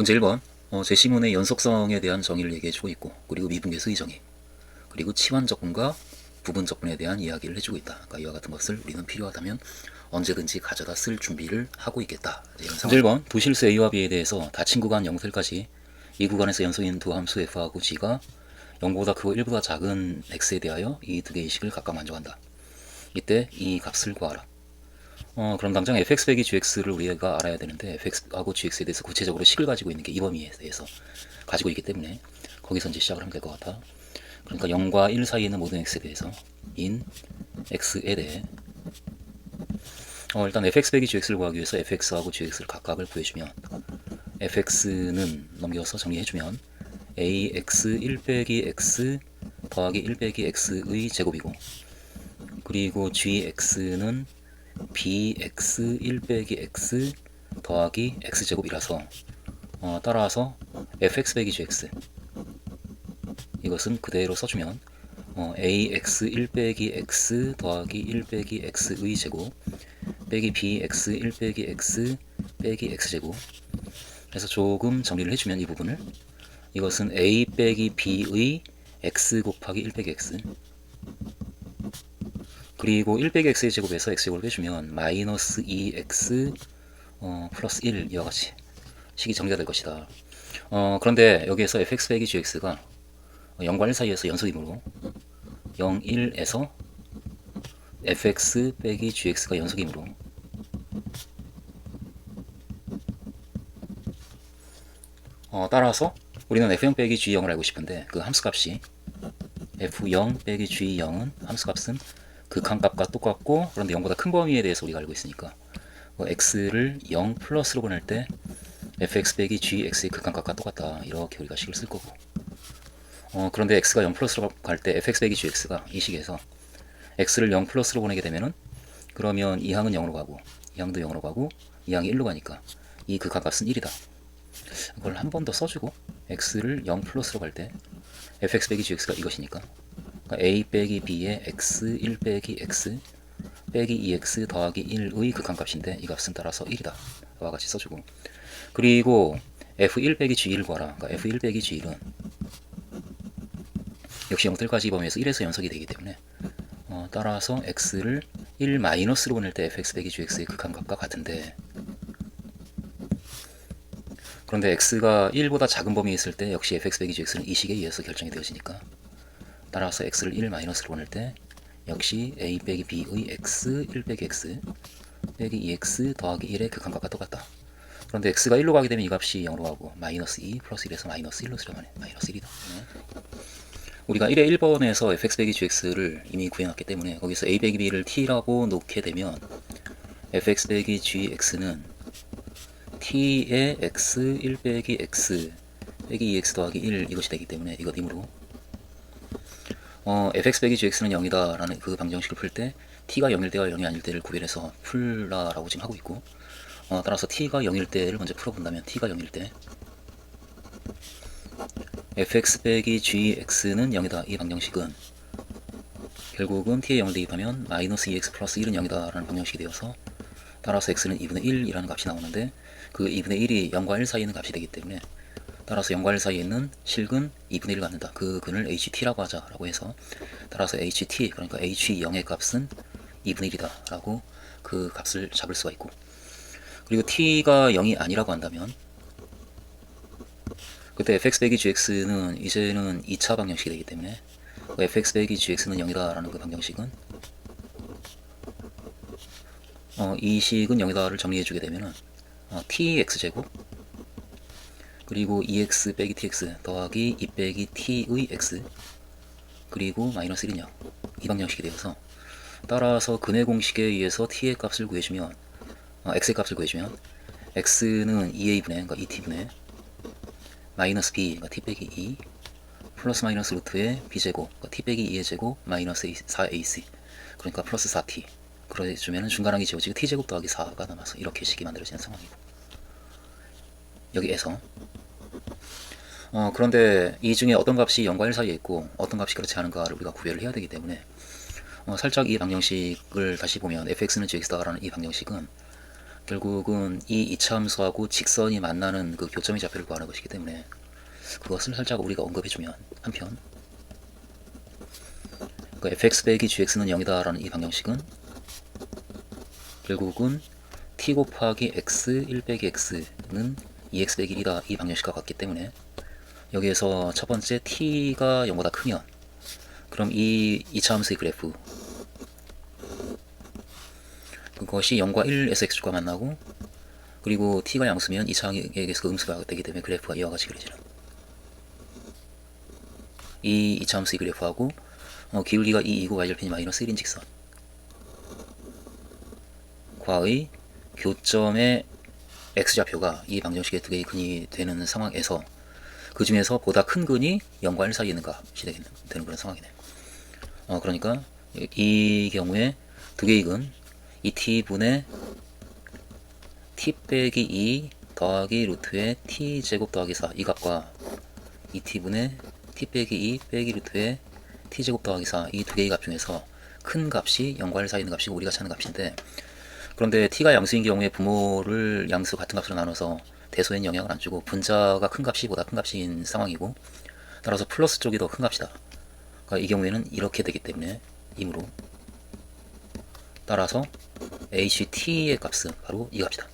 문제 1번. 제시문의 연속성에 대한 정의를 얘기해주고 있고, 그리고 미분계수의 정의, 그리고 치환적분과 부분적분에 대한 이야기를 해주고 있다. 그러니까 이와 같은 것을 우리는 필요하다면 언제든지 가져다 쓸 준비를 하고 있겠다. 이런 상황. 문제 1번. 두 실수 A와 B에 대해서 닫힌 구간 0셀까지 이 구간에서 연속인 두 함수 F하고 G가 0보다 크고 1보다 작은 X에 대하여 이 두 개의 식을 각각 만족한다. 이때 이 값을 구하라. 그럼 당장 fx 빼기 gx를 우리가 알아야 되는데 fx하고 gx에 대해서 구체적으로 식을 가지고 있는 게 이 범위에 대해서 가지고 있기 때문에 거기서 이제 시작을 하면 될 것 같아. 그러니까 0과 1 사이에 있는 모든 x에 대해서 인 x에 대해 일단 fx 빼기 gx를 구하기 위해서 fx하고 gx를 각각을 구해주면 fx는 넘겨서 정리해주면 ax 1 빼기 x 더하기 1 빼기 x의 제곱이고, 그리고 gx는 bx 1 빼기 x 더하기 x제곱이라서 따라서 fx 빼기 gx 이것은 그대로 써주면 ax 1 빼기 x 더하기 1 빼기 x의 제곱 빼기 bx 1 빼기 x 빼기 x제곱 해서 조금 정리를 해주면 이 부분을, 이것은 a 빼기 b의 x 곱하기 1 빼기 x, 그리고 1 빼기 x의 제곱에서 x제곱을 빼주면 마이너스 2x 플러스 1 이와 같이 식이 정리가 될 것이다. 그런데 여기에서 fx 빼기 gx가 0과 1 사이에서 연속이므로 0, 1에서 fx 빼기 gx가 연속이므로 따라서 우리는 f0 빼기 g0을 알고 싶은데 그 함수값이 f0 빼기 g0은 함수값은 극한값과 똑같고, 그런데 0보다 큰 범위에 대해서 우리가 알고 있으니까 x를 0 플러스로 보낼 때 fx 빼기 gx의 극한값과 똑같다, 이렇게 우리가 식을 쓸 거고, 그런데 x가 0 플러스로 갈 때 fx 빼기 gx가 이 식에서 x를 0 플러스로 보내게 되면은, 그러면 이 항은 0으로 가고 이 항도 0으로 가고 이 항이 1로 가니까 이 극한값은 1이다. 이걸 한 번 더 써주고 x를 0 플러스로 갈 때 fx 빼기 gx가 이것이니까 a 빼기 b의 x 1 빼기 x 빼기 2x 더하기 1의 극한값인데 이 값은 따라서 1이다. 와 같이 써주고, 그리고 f1 빼기 g1을 구하라. 그러니까 f1 빼기 g1은 역시 0셀까지 범위에서 1에서 연속이 되기 때문에 따라서 x를 1 마이너스로 보낼 때 fx 빼기 gx의 극한값과 같은데, 그런데 x가 1보다 작은 범위에 있을 때 역시 fx 빼기 gx는 이 식에 의해서 결정이 되어지니까 따라서 x를 1 마이너스로 보낼 때 역시 a 빼기 b의 x 1 빼기 x 빼기 2x 더하기 1의 극한값과 똑같다. 그런데 x가 1로 가게 되면 이 값이 0으로 가고 마이너스 2 플러스 1에서 마이너스 1로 수렴하네. 마이너스 1이다. 우리가 1의 1번에서 fx 빼기 gx를 이미 구해놨기 때문에 거기서 a 빼기 b를 t라고 놓게 되면 fx 빼기 gx는 t의 x 1 빼기 x 빼기 2x 더하기 1 이것이 되기 때문에 이것이므로 fx 빼기 gx는 0이다 라는 그 방정식을 풀 때 t가 0일 때와 0이 아닐 때를 구별해서 풀라라고 지금 하고 있고, 따라서 t가 0일 때를 먼저 풀어본다면 t가 0일 때 fx 빼기 gx는 0이다 이 방정식은 결국은 t에 0을 대입하면 마이너스 2x 플러스 1은 0이다 라는 방정식이 되어서 따라서 x는 2분의 1이라는 값이 나오는데, 그 2분의 1이 0과 1 사이에 있는 값이 되기 때문에 따라서 0과 1 사이에 있는 실근 2분의 1을 갖는다. 그 근을 ht라고 하자라고 해서 따라서 ht, 그러니까 h0의 값은 2분의 1이다 라고 그 값을 잡을 수가 있고, 그리고 t가 0이 아니라고 한다면 그때 fx 빼기 gx는 이제는 2차 방정식이 되기 때문에 fx 빼기 gx는 0이다 라는 그 방정식은 이 식은 0이다를 정리해주게 되면은 tx제곱 그리고 2x 빼기 tx 더하기 2 빼기 t의 x 그리고 마이너스 1은 0, 이 방정식이 되어서 따라서 근의 공식에 의해서 t의 값을 구해주면 x의 값을 구해주면 x는 2a분의 그러니까 2t분의 마이너스 b 그러니까 t 빼기 2 플러스 마이너스 루트의 b제곱 그러니까 t 빼기 2의 제곱 마이너스 4ac 그러니까 플러스 4t 그래주면 중간항이 지워지고 t제곱 더하기 4가 남아서 이렇게 식이 만들어지는 상황이고, 여기에서 그런데 이 중에 어떤 값이 0과 1 사이에 있고 어떤 값이 그렇지 않은가를 우리가 구별을 해야 되기 때문에 살짝 이 방정식을 다시 보면 fx는 gx다라는 이 방정식은 결국은 이 이차함수하고 직선이 만나는 그 교점의 좌표를 구하는 것이기 때문에 그것을 살짝 우리가 언급해주면 한편 그 fx 빼기 gx는 0이다 라는 이 방정식은 결국은 t 곱하기 x 1 빼기 x는 2x 빼기 1이다 이 방정식과 같기 때문에 여기에서 첫 번째 t가 0보다 크면 그럼 이 이차함수의 그래프 그것이 0과 1에서 x축과 만나고 그리고 t가 양수면 이차항에게서 음수가 되기 때문에 그래프가 이와 같이 그려지는 이 이차함수의 그래프하고 기울기가 2이고 y절편이 마이너스 1인 직선 과의 교점의 x좌표가 이 방정식의 두 개의 근이 되는 상황에서 그 중에서 보다 큰 근이 0과 1 사이에 있는 값이 되는 그런 상황이네요. 그러니까 이 경우에 두 개의 근 이 t분의 t 빼기 2 더하기 루트의 t 제곱 더하기 4 이 값과 이 t분의 t 빼기 2 빼기 루트의 t 제곱 더하기 4 이 두 개의 값 중에서 큰 값이 0과 1 사이에 있는 값이고 우리가 찾는 값인데 그런데 t가 양수인 경우에 부모를 양수 같은 값으로 나눠서 대소에는 영향을 안 주고 분자가 큰 값이 보다 큰 값인 상황이고 따라서 플러스 쪽이 더 큰 값이다. 그러니까 이 경우에는 이렇게 되기 때문에 이므로 따라서 ht의 값은 바로 이 값이다.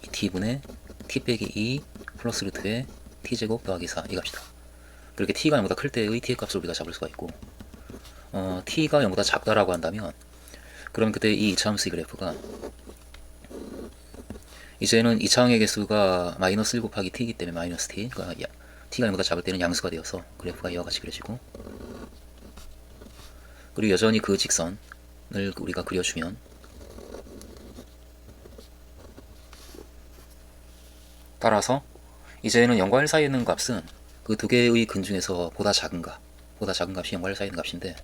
이 t분의 t 빼기 2 플러스 루트의 t제곱 더하기 4 이 값이다. 그렇게 t가 0보다 클 때의 t의 값을 우리가 잡을 수가 있고 t가 0보다 작다라고 한다면 그럼 그때 이 이차함수의 그래프가 이제는 이차항의 개수가 마이너스 1 곱하기 t이기 때문에 마이너스 t 그러니까 t가 0보다 작을 때는 양수가 되어서 그래프가 이와 같이 그려지고 그리고 여전히 그 직선을 우리가 그려주면 따라서 이제는 0과 1 사이에 있는 값은 그 두 개의 근 중에서 보다 작은 값이 0과 1 사이에 있는 값인데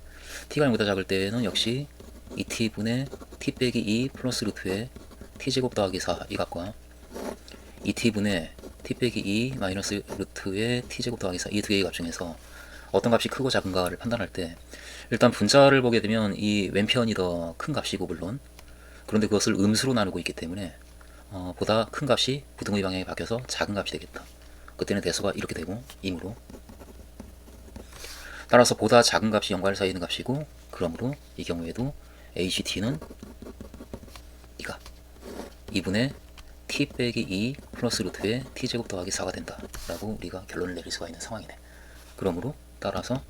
t가 0보다 작을 때는 역시 2t분의 t 빼기 2 플러스 루트의 t제곱 더하기 4 이 값과 2t분의 t 빼기 2 마이너스 루트의 t제곱 더하기 4 이 두 개의 값 중에서 어떤 값이 크고 작은가를 판단할 때 일단 분자를 보게 되면 이 왼편이 더 큰 값이고 물론 그런데 그것을 음수로 나누고 있기 때문에 보다 큰 값이 부등의 방향에 바뀌어서 작은 값이 되겠다. 그때는 대소가 이렇게 되고 이므로 따라서 보다 작은 값이 0과 1 사이에 있는 값이고 그러므로 이 경우에도 ht는 이가 2분의 t 빼기 2 플러스 루트의 t제곱 더하기 4가 된다 라고 우리가 결론을 내릴 수가 있는 상황이네. 그러므로 따라서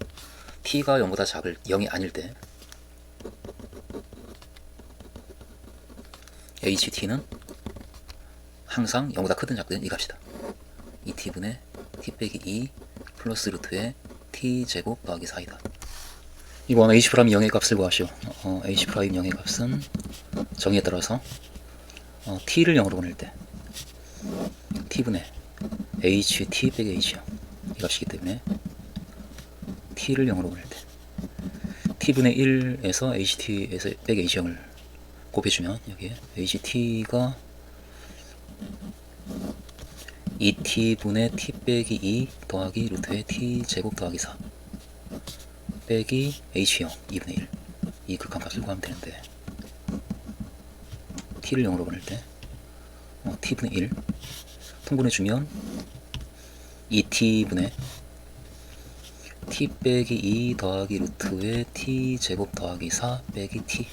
t가 0보다 작을 0이 아닐 때 ht는 항상 0보다 크든 작든 이 값이다. 2t분의 t 빼기 2 플러스 루트의 t제곱 더하기 4이다. 이번 h' 0의 값을 구하시오. h' 0의 값은 정의에 따라서 t를 0으로 보낼 때 t분의 ht 빼기 h요. 이 값이기 때문에 t를 0으로 보낼 때 t분의 1에서 ht에서 빼기 h0을 곱해주면 여기에 ht가 2t분의 t 빼기 2 더하기 루트의 t제곱 더하기 4 빼기 h0 2분의 1 이 극한값을 구하면 되는데 t를 0으로 보낼 때 t분의 1 통분해주면 2t분의 t 빼기 2 더하기 루트의 t제곱 더하기 4 빼기 t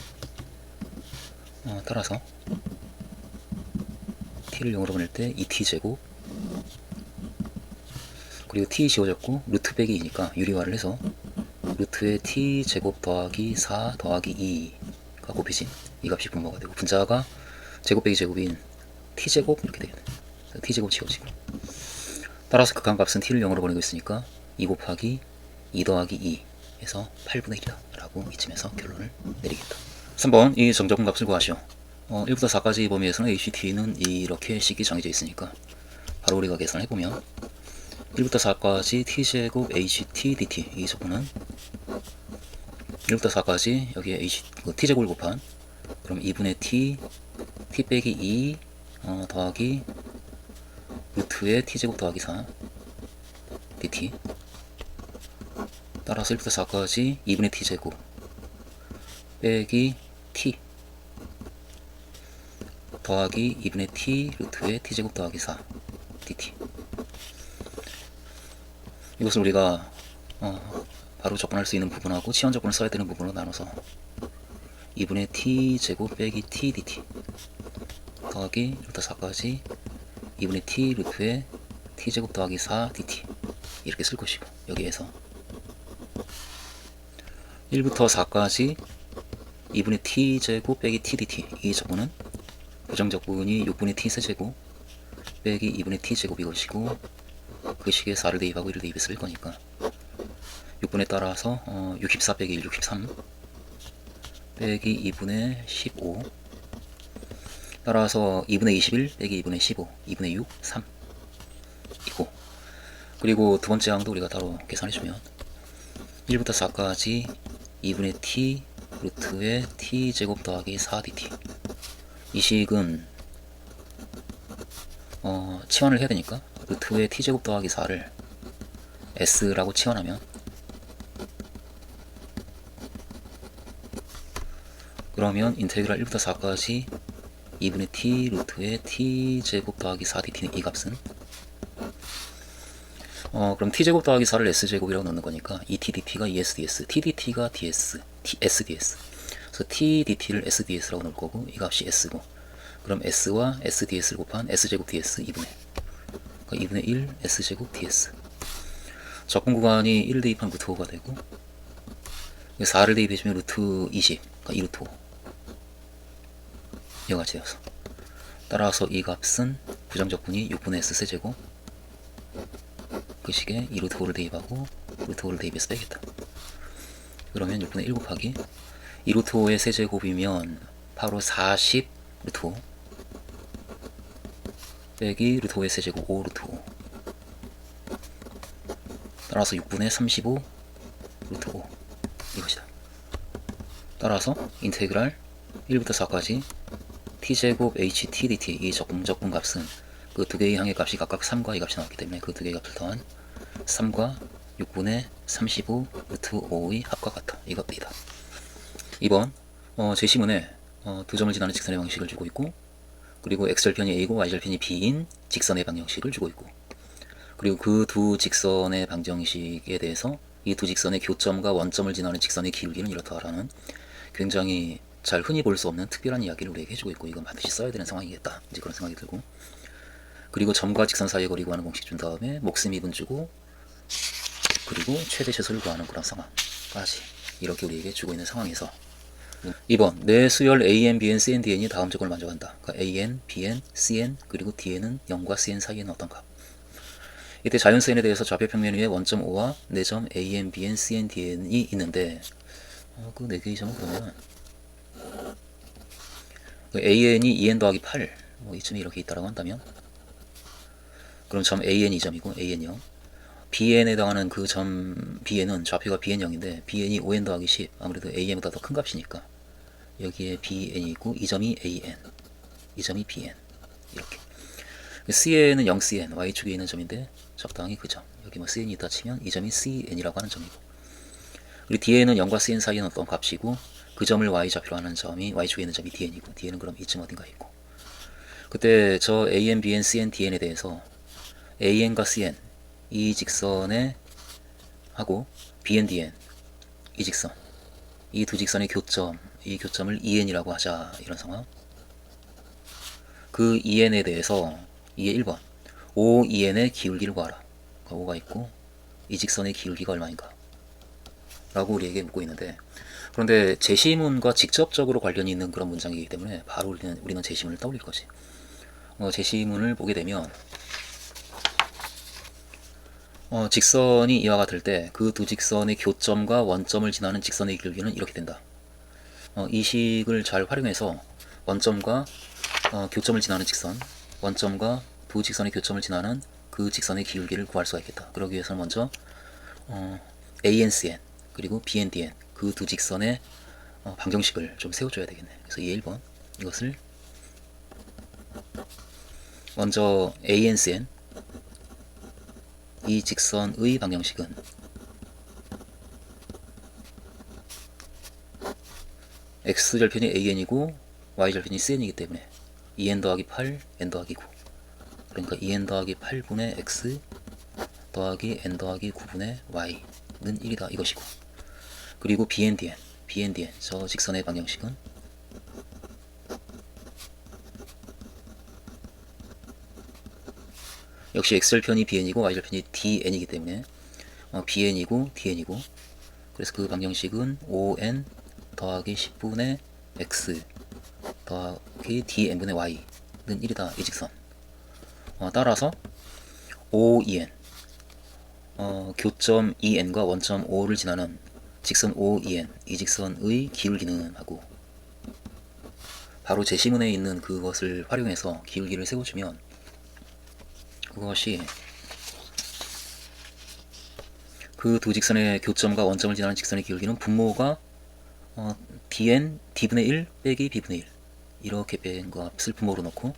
따라서 t를 0으로 보낼 때 2t제곱 그리고 t 지워졌고 루트 빼기 2니까 유리화를 해서 루트의 t제곱 더하기 4 더하기 2가 곱해진 이 값이 분모가 되고 분자가 제곱 빼기 제곱인 t제곱 이렇게 되겠네. t제곱 지워지고 따라서 극한값은 t를 0으로 보내고 있으니까 2 곱하기 2 더하기 2 해서 8분의 1이다 라고 이쯤에서 결론을 내리겠다. 3번 이 정적분 값을 구하시오. 1부터 4까지 범위에서는 HT는 이렇게 식이 정해져 있으니까 바로 우리가 계산해보면 1부터 4까지 t제곱 HT dt 이 적분은 1부터 4까지 여기에 t제곱을 곱한 그럼 2분의 t 빼기 2 더하기 루트의 t제곱 더하기 4 dt 따라서 1부터 4까지 2분의 t제곱 빼기 t 더하기 2분의 t 루트의 t제곱 더하기 4 dt. 이것을 우리가 바로 접근할 수 있는 부분하고 치환 접근을 써야 되는 부분으로 나눠서 2분의 t제곱 빼기 t dt 더하기 루트 4까지 2분의 t 루트의 t제곱 더하기 4 dt 이렇게 쓸 것이고, 여기에서 1부터 4까지 2분의 t제곱 빼기 t dt, 이 적분은 부정적 부분이 6분의 t 세제곱 빼기 2분의 t제곱 이것이고, 그 식에 4를 대입하고 1을 대입해서 쓸 거니까 6분에 따라서 64 빼기 1, 63 빼기 2분의 15 따라서 2분의 21 빼기 2분의 15 2분의 6, 3 이고, 그리고 두 번째 항도 우리가 따로 계산해주면 1부터 4까지 2분의 t 루트의 t제곱 더하기 4 dt, 이 식은 치환을 해야 되니까 루트의 t제곱 더하기 4를 s라고 치환하면, 그러면 인테그랄 1부터 4까지 2분의 t 루트의 t제곱 더하기 4 dt는 이 값은 그럼 t제곱 더하기 4를 s제곱이라고 넣는 거니까 이 tdt가 esds, tdt가 ds, sds, 그래서 tdt를 sds라고 넣을 거고, 이 값이 s고, 그럼 s와 sds를 곱한 s제곱 ds 2분의, 그러니까 2분의 1 s제곱 ds. 적분 구간이 1을 대입하면 루트 5가 되고, 4를 대입해주면 루트 20, 그러니까 2 루트 5 이와 같이 되어서, 따라서 이 값은 부정적분이 6분의 s 세제곱, 그 식에 2 루트 5를 대입하고 루트 5를 대입해서 빼겠다. 그러면 6분의 1 곱하기 2 루트 5의 세제곱이면 바로 40 루트 5 빼기 루트 5의 세제곱 5 루트 5, 따라서 6분의 35 루트 5 이것이다. 따라서 인테그랄 1부터 4까지 t제곱 ht dt, 이 적분 값은 그 두 개의 항의 값이 각각 3과 이 값이 나왔기 때문에 그 두 개의 값을 더한 3과 6분의 35 루트 5의 합과 같다, 이것이다. 2번 제시문에 두 점을 지나는 직선의 방식을 주고 있고, 그리고 x절편이 a고 y절편이 b인 직선의 방정식을 주고 있고, 그리고 그 두 직선의 방정식에 대해서 이 두 직선의 교점과 원점을 지나는 직선의 기울기는 이렇다라는 굉장히 잘 흔히 볼 수 없는 특별한 이야기를 우리에게 해주고 있고, 이건 반드시 써야 되는 상황이겠다, 이제 그런 생각이 들고, 그리고 점과 직선 사이의 거리 구하는 공식 준 다음에 목수 미분 주고, 그리고 최대 최소를 구하는 그런 상황까지 이렇게 우리에게 주고 있는 상황에서 2번 내 수열 AN, BN, CN, DN이 다음 조건을 만족한다. 그러니까 AN, BN, CN 그리고 DN은 0과 CN 사이에는 어떤 값? 이때 자연수N에 대해서 좌표 평면 위에 원점 O와 4점 AN, BN, CN, DN이 있는데, 그 4개의 점은 그러면 그 AN이 2N 더하기 8 이쯤에 이렇게 있다라고 한다면, 그럼 점 AN이 2점이고 AN 0, BN에 해당하는 그 점 BN은 좌표가 BN0인데 BN이 5N 더하기 10, 아무래도 AN보다 더 큰 값이니까 여기에 BN이 있고 이 점이 AN, 이 점이 BN 이렇게. CN은 0CN, Y축에 있는 점인데 적당히 그 점, 여기 뭐 CN이 있다 치면 이 점이 CN이라고 하는 점이고, 그리고 DN은 0과 CN 사이에는 어떤 값이고, 그 점을 Y좌표로 하는 점이 Y축에 있는 점이 DN이고, DN은 그럼 이쯤 어딘가 있고, 그때 저 AN, BN, CN, DN에 대해서 AN과 CN 이 직선에 하고 BN, DN 이 직선, 이 두 직선의 교점, 이 교점을 EN이라고 하자, 이런 상황. 그 EN에 대해서 이게 1번 OEN의 기울기를 구하라. 그러니까 O가 있고 이 직선의 기울기가 얼마인가 라고 우리에게 묻고 있는데, 그런데 제시문과 직접적으로 관련이 있는 그런 문장이기 때문에 바로 우리는 제시문을 떠올릴 거지. 제시문을 보게 되면 직선이 이와 같을 때 그 두 직선의 교점과 원점을 지나는 직선의 기울기는 이렇게 된다. 이 식을 잘 활용해서 원점과 교점을 지나는 직선, 원점과 두 직선의 교점을 지나는 그 직선의 기울기를 구할 수가 있겠다. 그러기 위해서는 먼저 ANCN 그리고 BNDN 그 두 직선의 방정식을 좀 세워줘야 되겠네. 그래서 1번 이것을 먼저 ANCN 이 직선의 방정식은 X절편이 AN이고 Y절편이 CN이기 때문에 2n 더하기 8 n 더하기 9. 그러니까 2n 더하기 8분의 x 더하기 n 더하기 9분의 y는 1이다 이것이고, 그리고 bn dn 저 직선의 방정식은 역시 x절편이 bn이고 y절편이 dn이기 때문에 bn이고 dn이고, 그래서 그 방정식은 5n 더하기 10분의 x 더하기 dn분의 y는 1이다 이 직선. 따라서 5en 교점 2n과 원점 5를 지나는 직선 5en 이 직선의 기울기는 하고, 바로 제시문에 있는 그것을 활용해서 기울기를 세워주면 그것이 그 두 직선의 교점과 원점을 지나는 직선의 기울기는 분모가 dn d분의 1 빼기 b분의 1 이렇게 뺀 값을 분모로 넣고,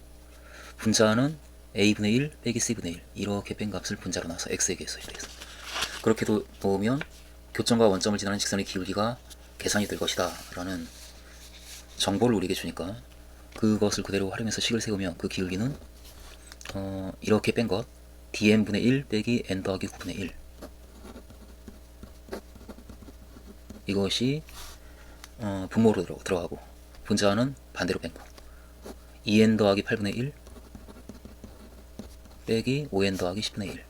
분자는 a분의 1 빼기 c분의 1 이렇게 뺀 값을 분자로 나서 x에게 써야 되겠어. 그렇게 보면 교점과 원점을 지나는 직선의 기울기가 계산이 될 것이다 라는 정보를 우리에게 주니까, 그것을 그대로 활용해서 식을 세우면 그 기울기는 이렇게 뺀 것 dn분의 1 빼기 n 더하기 9분의 1 이것이 분모로 들어가고, 분자는 반대로 뺀 거 2n 더하기 8분의 1 빼기 5n 더하기 10분의 1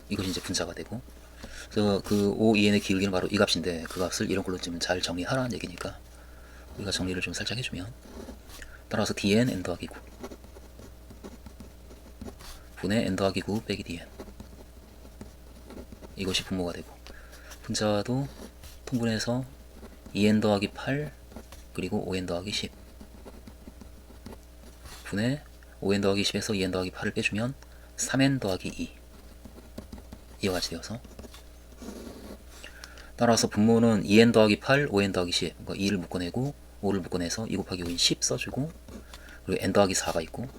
이것이 이제 분자가 되고, 그래서 그 5en의 기울기는 바로 이 값인데, 그 값을 이런 걸로 좀 잘 정리하라는 얘기니까 우리가 정리를 좀 살짝 해주면, 따라서 dn n 더하기 9 분의 n 더하기 9 빼기 dn 이것이 분모가 되고, 분자도 통분해서 2n 더하기 8 그리고 5n 더하기 10 분의 5n 더하기 10에서 2n 더하기 8을 빼주면 3n 더하기 2 이와 같이 되어서, 따라서 분모는 2n 더하기 8 5n 더하기 10 그러니까 2를 묶어내고 5를 묶어내서 2 곱하기 5인 10 써주고, 그리고 n 더하기 4가 있고,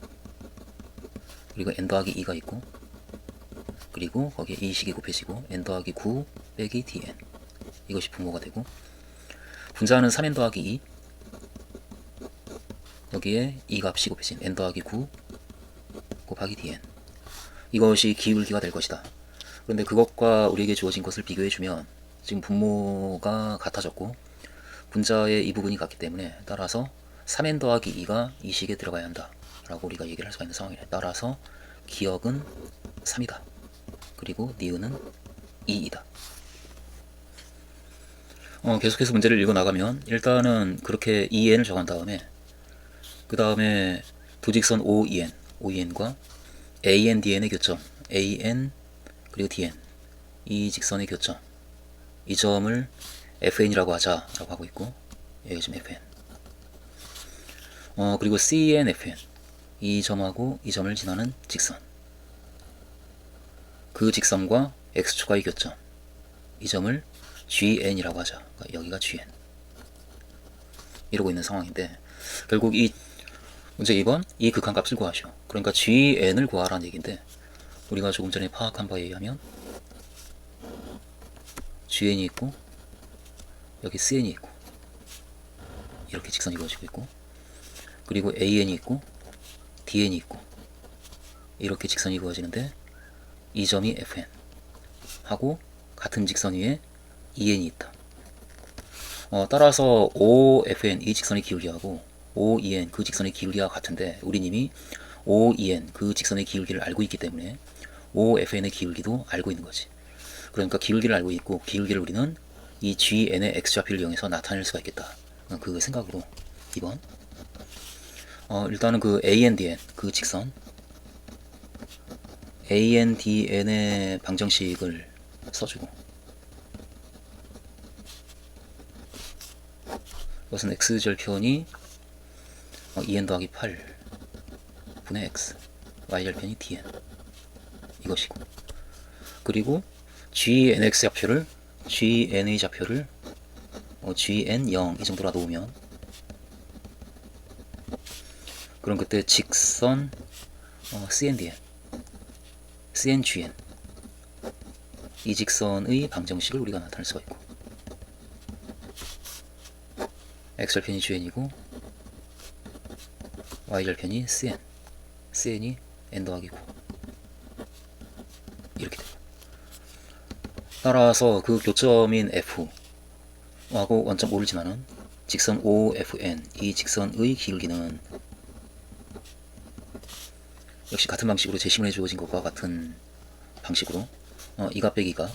그리고 n 더하기 2가 있고, 그리고 거기에 이 식이 곱해지고 n 더하기 9 빼기 dn 이것이 분모가 되고, 분자는 3n 더하기 2 여기에 이 값이 곱해진 n 더하기 9 곱하기 dn 이것이 기울기가 될 것이다. 그런데 그것과 우리에게 주어진 것을 비교해주면 지금 분모가 같아졌고 분자의 이 부분이 같기 때문에, 따라서 3n 더하기 2가 이 식에 들어가야 한다 라고 우리가 얘기를 할 수가 있는 상황이래. 따라서 기억은 3이다. 그리고 니은은 2이다. 계속해서 문제를 읽어 나가면, 일단은 그렇게 2n을 정한 다음에, 그 다음에 두직선 OEN과 AN, DN의 교점, AN 그리고 DN 이 직선의 교점, 이 점을 FN이라고 하자라고 하고 있고, 여기 지금 FN. 그리고 CN, FN 이 점하고 이 점을 지나는 직선, 그 직선과 X축과의 교점, 이 점을 GN이라고 하자. 그러니까 여기가 GN 이러고 있는 상황인데, 결국 이 문제 2번 이 극한값을 구하시오. 그러니까 GN을 구하라는 얘기인데, 우리가 조금 전에 파악한 바에 의하면 GN이 있고 여기 CN이 있고 이렇게 직선이 이루어지고 있고, 그리고 AN이 있고 DN이 있고 이렇게 직선이 이루어지는데, 이 점이 FN 하고 같은 직선 위에 EN이 있다. 따라서 OFN 이 직선의 기울기하고 OEN 그 직선의 기울기가 같은데, 우린 이미 OEN 그 직선의 기울기를 알고 있기 때문에 OFN의 기울기도 알고 있는 거지. 그러니까 기울기를 알고 있고, 기울기를 우리는 이 GN의 X좌표를 이용해서 나타낼 수가 있겠다. 그 생각으로 2번 일단은 그 ANDN 그 직선 ANDN의 방정식을 써주고, 이것은 X절편이 2n 더하기 8 분의 X, Y절편이 DN 이것이고, 그리고 GNX 좌표를 GN의 좌표를 GN0 이 정도라 놓으면, 그럼 그때 직선 CNDN, CNGN 이 직선의 방정식을 우리가 나타낼 수가 있고, X절편이 GN이고 y절편이 cn, cn이 n 더하기 9 이렇게 돼요. 따라서 그 교점인 f하고 원점 5를 지나는 직선 OFN, 이 직선의 기울기는 역시 같은 방식으로 제시문에 주어진 것과 같은 방식으로 이가 빼기가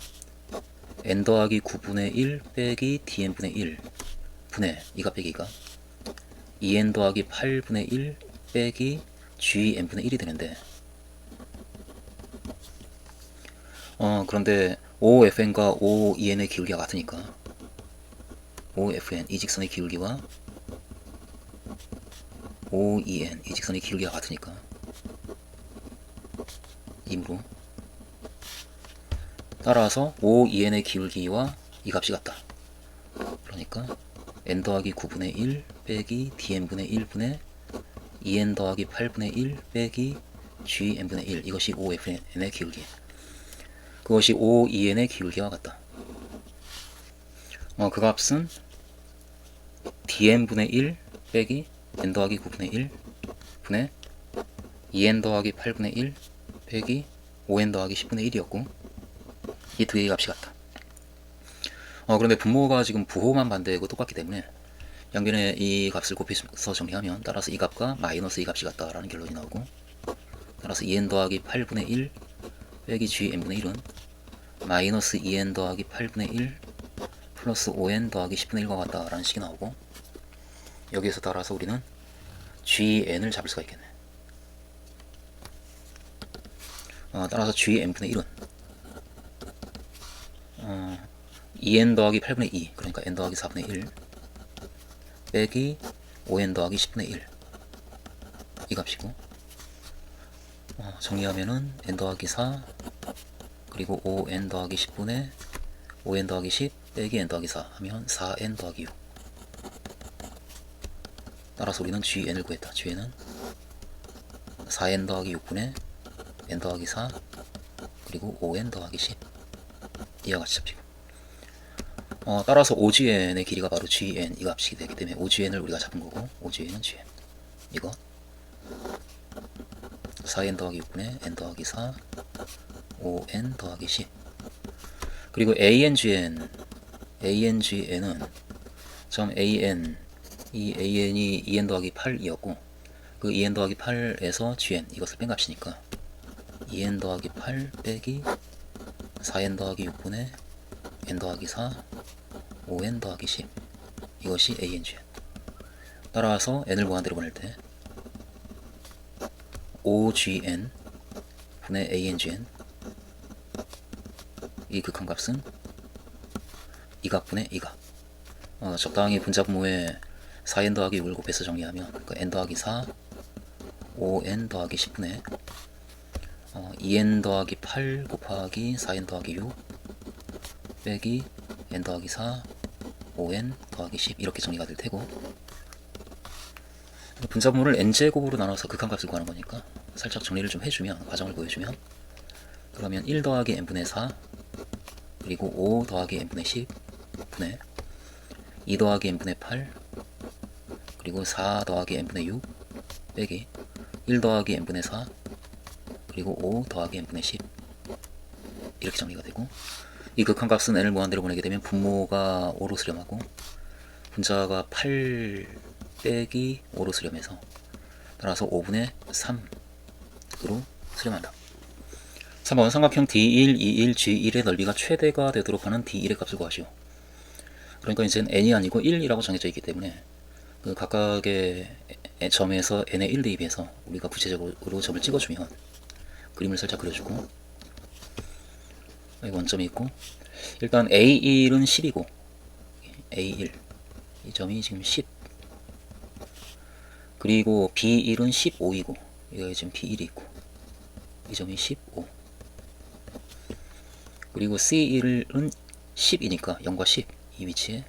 n 더하기 9분의 1 빼기 dn분의 1 분의 이가 빼기가 2n 더하기 8분의 1 빼기 gn분의 1이 되는데 그런데 OFN과 OEN의 기울기가 같으니까 OFN 이 직선의 기울기와 OEN 이 직선의 기울기가 같으니까 이므로 따라서 OEN의 기울기와 이 값이 같다. 그러니까 n 더하기 9분의 1 빼기 dn분의 1분의 2n 더하기 8분의 1 빼기 gn분의 1 이것이 OFN의 기울기, 그것이 OEN의 기울기와 같다. 그 값은 dn분의 1 빼기 n 더하기 9분의 1 분의 2n 더하기 8분의 1 빼기 5n 더하기 10분의 1이었고 이 두 개의 값이 같다. 그런데 분모가 지금 부호만 반대고 똑같기 때문에 양변에 이 값을 곱해서 정리하면 따라서 이 값과 마이너스 이 값이 같다라는 결론이 나오고, 따라서 2n 더하기 8분의 1 빼기 gn분의 1은 마이너스 2n 더하기 8분의 1 플러스 5n 더하기 10분의 1과 같다라는 식이 나오고, 여기에서 따라서 우리는 gn을 잡을 수가 있겠네. 따라서 gn분의 1은 2n 더하기 8분의 2 그러니까 n 더하기 4분의 1 빼기 5n 더하기 10분의 1 이 값이고, 정리하면은 n 더하기 4 그리고 5n 더하기 10분의 5n 더하기 10 빼기 n 더하기 4 하면 4n 더하기 6. 따라서 우리는 gn을 구했다. gn은 4n 더하기 6분의 n 더하기 4 그리고 5n 더하기 10 이와 같이 잡히고, 따라서 OGN의 길이가 바로 GN 이 값이 되기 때문에 OGN을 우리가 잡은 거고, OGN은 GN 이거 4n 더하기 6분의 n 더하기 4 5n 더하기 10 그리고 ANGN은 점 AN 이 AN이 2n 더하기 8이었고 그 2n 더하기 8에서 GN 이것을 뺀 값이니까 2n 더하기 8 빼기 4n 더하기 6분의 n 더하기 4 5n 더하기 10 이것이 ANGN. 따라서 n을 무한대로 보낼 때 OGN 분의 ANGN 이 극한값은 이 값 분의 이 값. 적당히 분자분모에 4n 더하기 6을 곱해서 정리하면 그 n 더하기 4 5n 더하기 10분의 2n 더하기 8 곱하기 4n 더하기 6 빼기 n 더하기 4 5n 더하기 10 이렇게 정리가 될 테고, 분자분모를 n제곱으로 나눠서 극한값을 구하는 거니까 살짝 정리를 좀 해주면, 과정을 보여주면, 그러면 1 더하기 n분의 4 그리고 5 더하기 n분의 10 분의 2 더하기 n분의 8 그리고 4 더하기 n분의 6 빼기 1 더하기 n분의 4 그리고 5 더하기 n분의 10 이렇게 정리가 되고, 이 극한값은 n을 무한대로 보내게 되면 분모가 5로 수렴하고 분자가 8 빼기 5로 수렴해서 따라서 5분의 3으로 수렴한다. 3번 삼각형 D1, E1, G1의 넓이가 최대가 되도록 하는 D1의 값을 구하시오. 그러니까 이제는 n이 아니고 1이라고 정해져 있기 때문에 그 각각의 점에서 n의 1 대입해서 우리가 구체적으로 점을 찍어주면 그림을 살짝 그려주고, 여기 원점이 있고 일단 A1은 10이고 A1 이 점이 지금 10 그리고 B1은 15이고 여기 지금 B1이 있고 이 점이 15 그리고 C1은 10이니까 0과 10 이 위치에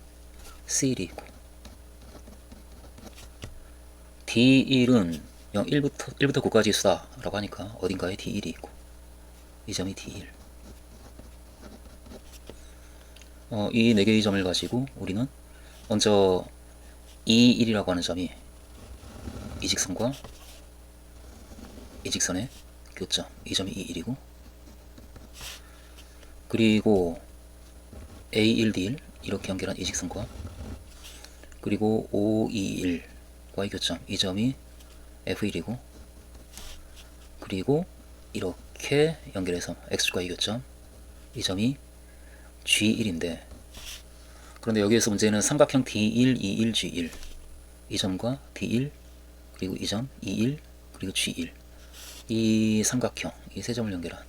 C1이 있고 D1은 1부터 9까지 수다 라고 하니까 어딘가에 D1이 있고 이 점이 D1. 이 4개의 점을 가지고 우리는 먼저 E1이라고 하는 점이 이 직선과 이 직선의 교점 이 점이 21이고, 그리고 A1, D1 이렇게 연결한 이 직선과 그리고 5, 2, 1과의 교점 이 점이 F1이고, 그리고 이렇게 연결해서 X축과의 교점 이 점이 G1인데, 그런데 여기에서 문제는 삼각형 D1, E1, G1 이 점과 D1 그리고 이 점 E1 그리고 G1 이 삼각형 이 세 점을 연결한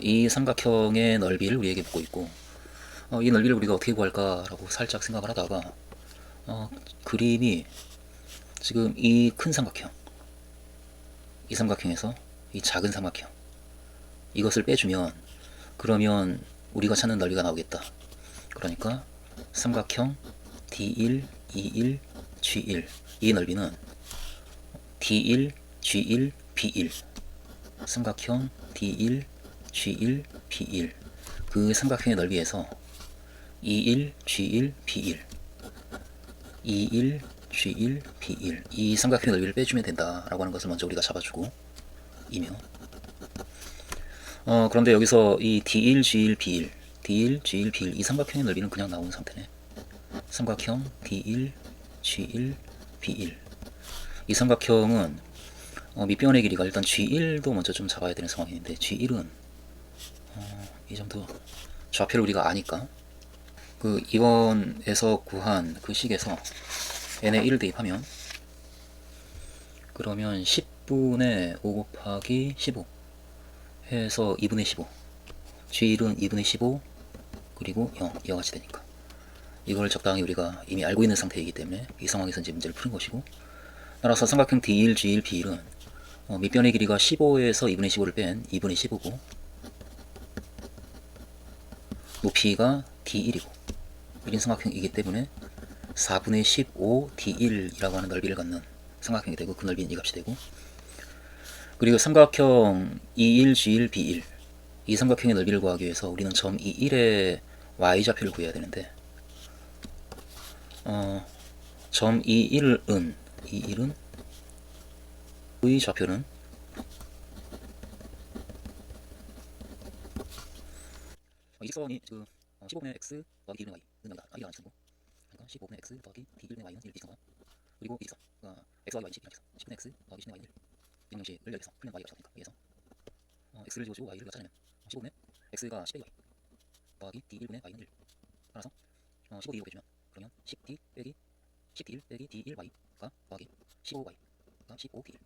이 삼각형의 넓이를 우리에게 묻고 있고, 이 넓이를 우리가 어떻게 구할까라고 살짝 생각을 하다가 그림이 지금 이 큰 삼각형 이 삼각형에서 이 작은 삼각형 이것을 빼주면 그러면 우리가 찾는 넓이가 나오겠다. 그러니까 삼각형 D1, E1, G1 이 넓이는 D1, G1, B1 삼각형 D1, G1, B1 그 삼각형의 넓이에서 E1, G1, B1 E1, G1, B1 이 삼각형의 넓이를 빼주면 된다라고 하는 것을 먼저 우리가 잡아주고 이며, 그런데 여기서 이 D1, G1, B1 D1, G1, B1 이 삼각형의 넓이는 그냥 나오는 상태네. 삼각형 D1, G1, B1 이 삼각형은 밑변의 길이가 일단 G1도 먼저 좀 잡아야 되는 상황인데, G1은 이 정도 좌표를 우리가 아니까 그 2번에서 구한 그 식에서 n에 1을 대입하면 그러면 10분의 5 곱하기 15 해서 2분의 15 G1은 2분의 15 그리고 0 이와 같이 되니까 이걸 적당히 우리가 이미 알고 있는 상태이기 때문에 이 상황에서 이제 문제를 푸는 것이고, 따라서 삼각형 D1, G1, B1은 밑변의 길이가 15에서 2분의 15를 뺀 2분의 15고 높이가 D1이고 1인 삼각형이기 때문에 4분의 15 D1이라고 하는 넓이를 갖는 삼각형이 되고, 그 넓이는 이 값이 되고, 그리고 삼각형 E1, G1, B1 이 삼각형의 넓이를 구하기 위해서 우리는 점 E1의 y좌표를 구해야 되는데, 점 E1은 의 좌표는 이 직선이 그 15분의 x 더하기 d1의 y는 0이다. 이게 나와있고, 그러니까 15분의 x 더하기 d1의 y는 1 이상과, 그리고 이 직선 x 더하기 y는 10 이렇게 해서 10분의 x 더하기 10의 y는 1 0,0을 여기서 풀면 y가 없으니까 여기서 x를 지워주고 y를 찾아내면 15분의 x가 10의 y 더하기 d1분의 y는 1 따라서 15d로 빼주면 그러면 10d 빼기 10d1 빼기 d1y가 더하기 15y가 15d1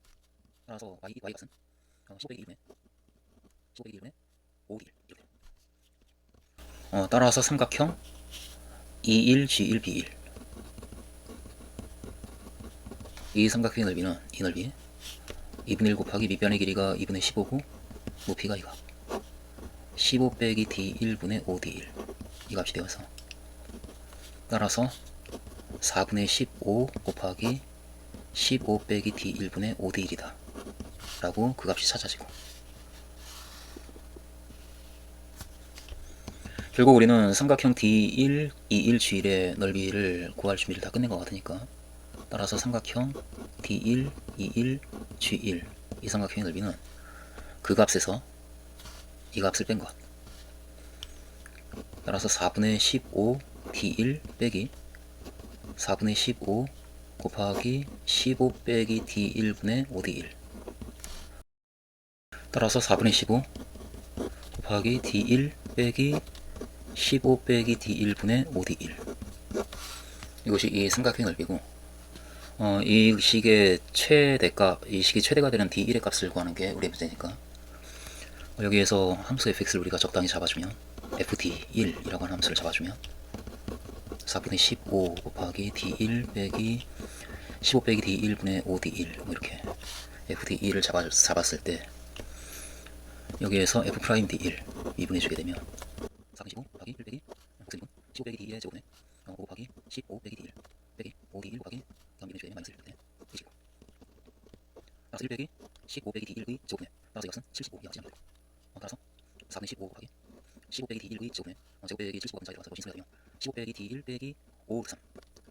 따라서 y 값은 15 빼기 1분의 15 빼기 1분의 5d1 이렇게 따라서 삼각형 E1, G1, B1 이 삼각형의 넓이는 이 넓이 2분의 1 곱하기 밑변의 길이가 2분의 15고 높이가 이거 15 빼기 D1분의 5D1 이 값이 되어서, 따라서 4분의 15 곱하기 15 빼기 D1분의 5D1이다 라고 그 값이 찾아지고, 결국 우리는 삼각형 D1, E1, G1의 넓이를 구할 준비를 다 끝낸 것 같으니까, 따라서 삼각형 D1, E1, G1 이 삼각형의 넓이는 그 값에서 이 값을 뺀 것, 따라서 4분의 15 D1 빼기 4분의 15 곱하기 15 빼기 D1분의 5D1 따라서 4분의 15 곱하기 D1 빼기 15 빼기 D1분의 5D1 이것이 이 삼각형의 넓이고, 이 식의 최대값, 이 식이 최대가 되는 D1의 값을 구하는 게 우리의 문제니까, 여기에서 함수 fx를 우리가 적당히 잡아주면 fd1이라고 하는 함수를 잡아주면 4분의 15 곱하기 d1 빼기 15 빼기 d1분의 5d1 뭐 이렇게 fd1을 잡았을 때 여기에서 f'd1 미분해주게 되면 4분의 15 곱하기 1 빼기 15 빼기 d1의 제곱분의 5 곱하기 15 빼기 d1 빼기 5d1 곱하기 다음 미분해주게 되면 마이너스 1 이렇게 되시고, 따라서 1 빼기 15 빼기 d1의 제곱분의 따라서 이것은 75 이하지 않고, 따라서 4분의 15 곱하기 15 빼기 d1의 제곱분의 제곱 빼기 75가 근자에 들어가서 거신수가 되면 15 빼기 d1 빼기 5 3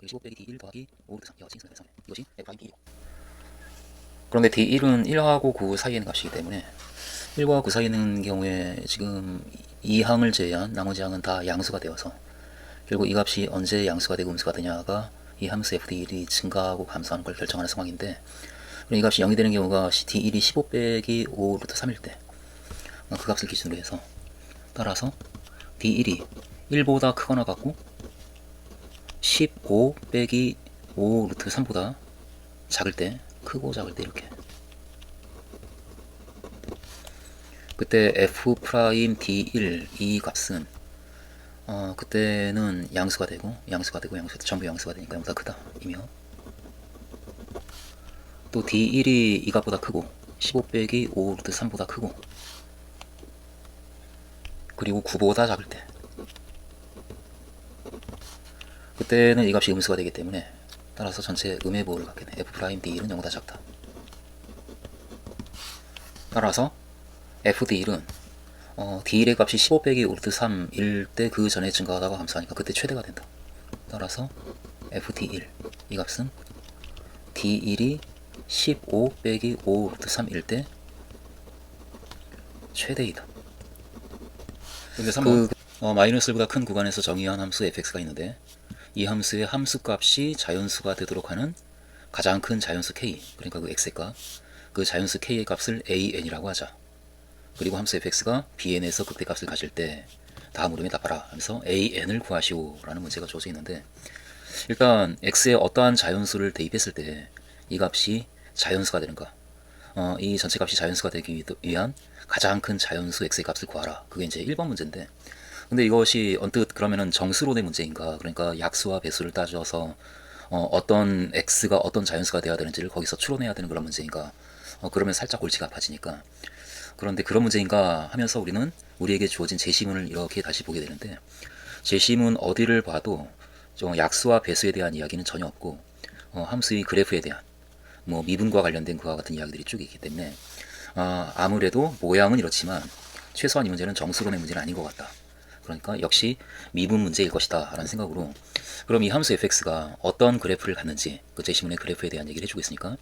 15 빼기 D1 더하기 5 루트 3 이와 같이 인수분해 3 이것이 F 프라임 D1이고, 그런데 D1은 1하고 9 사이에 있는 값이기 때문에 1과 9 사이에 있는 경우에 지금 이 항을 제외한 나머지 항은 다 양수가 되어서 결국 이 값이 언제 양수가 되고 음수가 되냐가 이 함수 fd1이 증가하고 감소하는 걸 결정하는 상황인데, 이 값이 0이 되는 경우가 d1이 15 빼기 5 루트 3일 때 그 값을 기준으로 해서, 따라서 d1이 1보다 크거나 같고 15 빼기 5 루트 3보다 작을 때, 크고 작을 때 이렇게, 그때 f 프라임 d1 이 값은 그때는 양수가 되고 전부 양수가 되니까 0보다 크다 이며, 또 d1이 이 값보다 크고 15 빼기 5 루트 3보다 크고 그리고 9보다 작을 때, 그때는 이 값이 음수가 되기 때문에 따라서 전체 음의 보호를 갖게 돼. f 프라임 d1은 0보다 작다. 따라서 fd1은 d1의 값이 15 빼기 5 루트 3일 때 그 전에 증가하다가 감소하니까 그때 최대가 된다. 따라서 fd1 이 값은 d1이 15 빼기 5 루트 3일 때 최대이다. 마이너스 1보다 큰 구간에서 정의한 함수 fx가 있는데, 이 함수의 함수값이 자연수가 되도록 하는 가장 큰 자연수 k, 그러니까 그 x의 값, 그 자연수 k의 값을 an이라고 하자. 그리고 함수 fx가 bn에서 극대값을 가질 때 다음 물음에 답하라 하면서 an을 구하시오 라는 문제가 주어져 있는데, 일단 x에 어떠한 자연수를 대입했을 때 이 값이 자연수가 되는가, 이 전체 값이 자연수가 되기 위한 가장 큰 자연수 x의 값을 구하라. 그게 이제 1번 문제인데, 근데 이것이 언뜻 그러면은 정수론의 문제인가, 그러니까 약수와 배수를 따져서 어떤 x가 어떤 자연수가 되어야 되는지를 거기서 추론해야 되는 그런 문제인가, 그러면 살짝 골치가 아파지니까. 그런데 그런 문제인가 하면서 우리는 우리에게 주어진 제시문을 이렇게 다시 보게 되는데, 제시문 어디를 봐도 좀 약수와 배수에 대한 이야기는 전혀 없고, 함수의 그래프에 대한 뭐 미분과 관련된 그와 같은 이야기들이 쭉 있기 때문에 아무래도 모양은 이렇지만 최소한 이 문제는 정수론의 문제는 아닌 것 같다. 그러니까 역시 미분 문제일 것이다 라는 생각으로, 그럼 이 함수 fx가 어떤 그래프를 갖는지 그 제시문의 그래프에 대한 얘기를 해주고 있으니까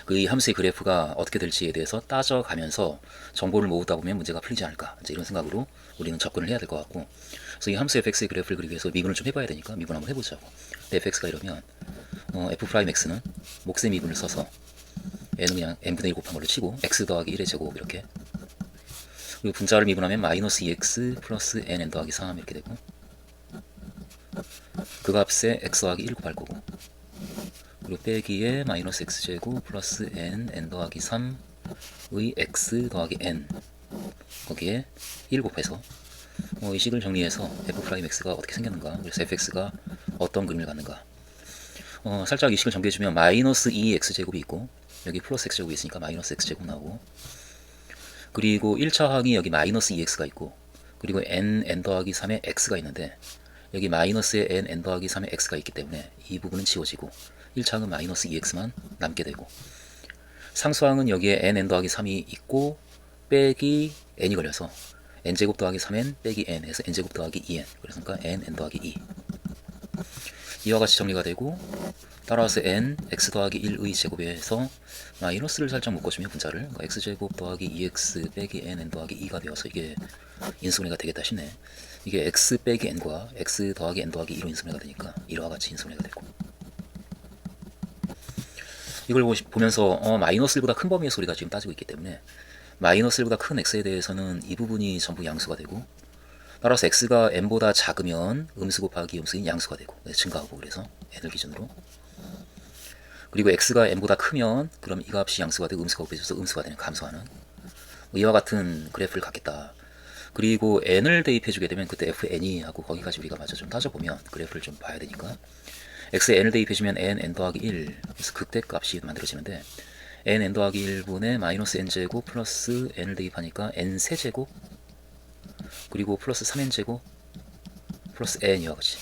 그 이 함수의 그래프가 어떻게 될지에 대해서 따져가면서 정보를 모으다 보면 문제가 풀리지 않을까, 이제 이런 생각으로 우리는 접근을 해야 될 것 같고, 그래서 이 함수 fx의 그래프를 그리기 위해서 미분을 좀 해봐야 되니까 미분 한번 해보자고. fx가 이러면 f 프라임 x는 몫의 미분을 써서 n은 그냥 n분의 1 곱한 걸로 치고 x 더하기 1의 제곱 이렇게, 그리고 분자를 미분하면 마이너스 2x 플러스 n 더하기 3 이렇게 되고, 그 값에 x 더하기 1 곱할 거고, 그리고 빼기에 마이너스 x제곱 플러스 n 더하기 3의 x 더하기 n, 거기에 1 곱해서 이 식을 정리해서 f 프라임 x가 어떻게 생겼는가, 그래서 fx가 어떤 그림을 갖는가, 살짝 이 식을 정리해주면 마이너스 2x제곱이 있고 여기 플러스 x제곱이 있으니까 마이너스 x제곱 나오고, 그리고 1차 항이 여기 마이너스 2x가 있고, 그리고 n 더하기 3에 x가 있는데 여기 마이너스에 n 더하기 3에 x가 있기 때문에 이 부분은 지워지고 1차 항은 마이너스 2x만 남게 되고, 상수항은 여기에 n 더하기 3이 있고 빼기 n이 걸려서 n제곱 더하기 3n 빼기 n 해서 n제곱 더하기 2n, 그래서 n 더하기 2 이와 같이 정리가 되고, 따라서 n x 더하기 1의 제곱에서 마이너스를 살짝 묶어주면 분자를, 그러니까 x제곱 더하기 2x 빼기 n 더하기 2가 되어서 이게 인수분해가 되겠다 싶네. 이게 x 빼기 n과 x 더하기 n 더하기 2로 인수분해가 되니까 이와 같이 인수분해가 되고, 이걸 보면서 마이너스 1보다 큰 범위의 소리가 지금 따지고 있기 때문에 마이너스 1보다 큰 x에 대해서는 이 부분이 전부 양수가 되고, 따라서 x가 n보다 작으면 음수 곱하기 음수인 양수가 되고 증가하고, 그래서 n을 기준으로, 그리고 x가 n보다 크면 그럼 이 값이 양수가 되고 음수가 곱해져서 음수가 되는, 감소하는 이와 같은 그래프를 갖겠다. 그리고 n을 대입해주게 되면 그때 fn이 하고 거기까지 우리가 마저 좀 따져보면 그래프를 좀 봐야 되니까, x에 n을 대입해주면 n 더하기 1, 그래서 극대값이 만들어지는데 n 더하기 1분의 마이너스 n제곱 플러스 n을 대입하니까 n 세제곱 그리고 플러스 3n제곱 플러스 n 이와 같이,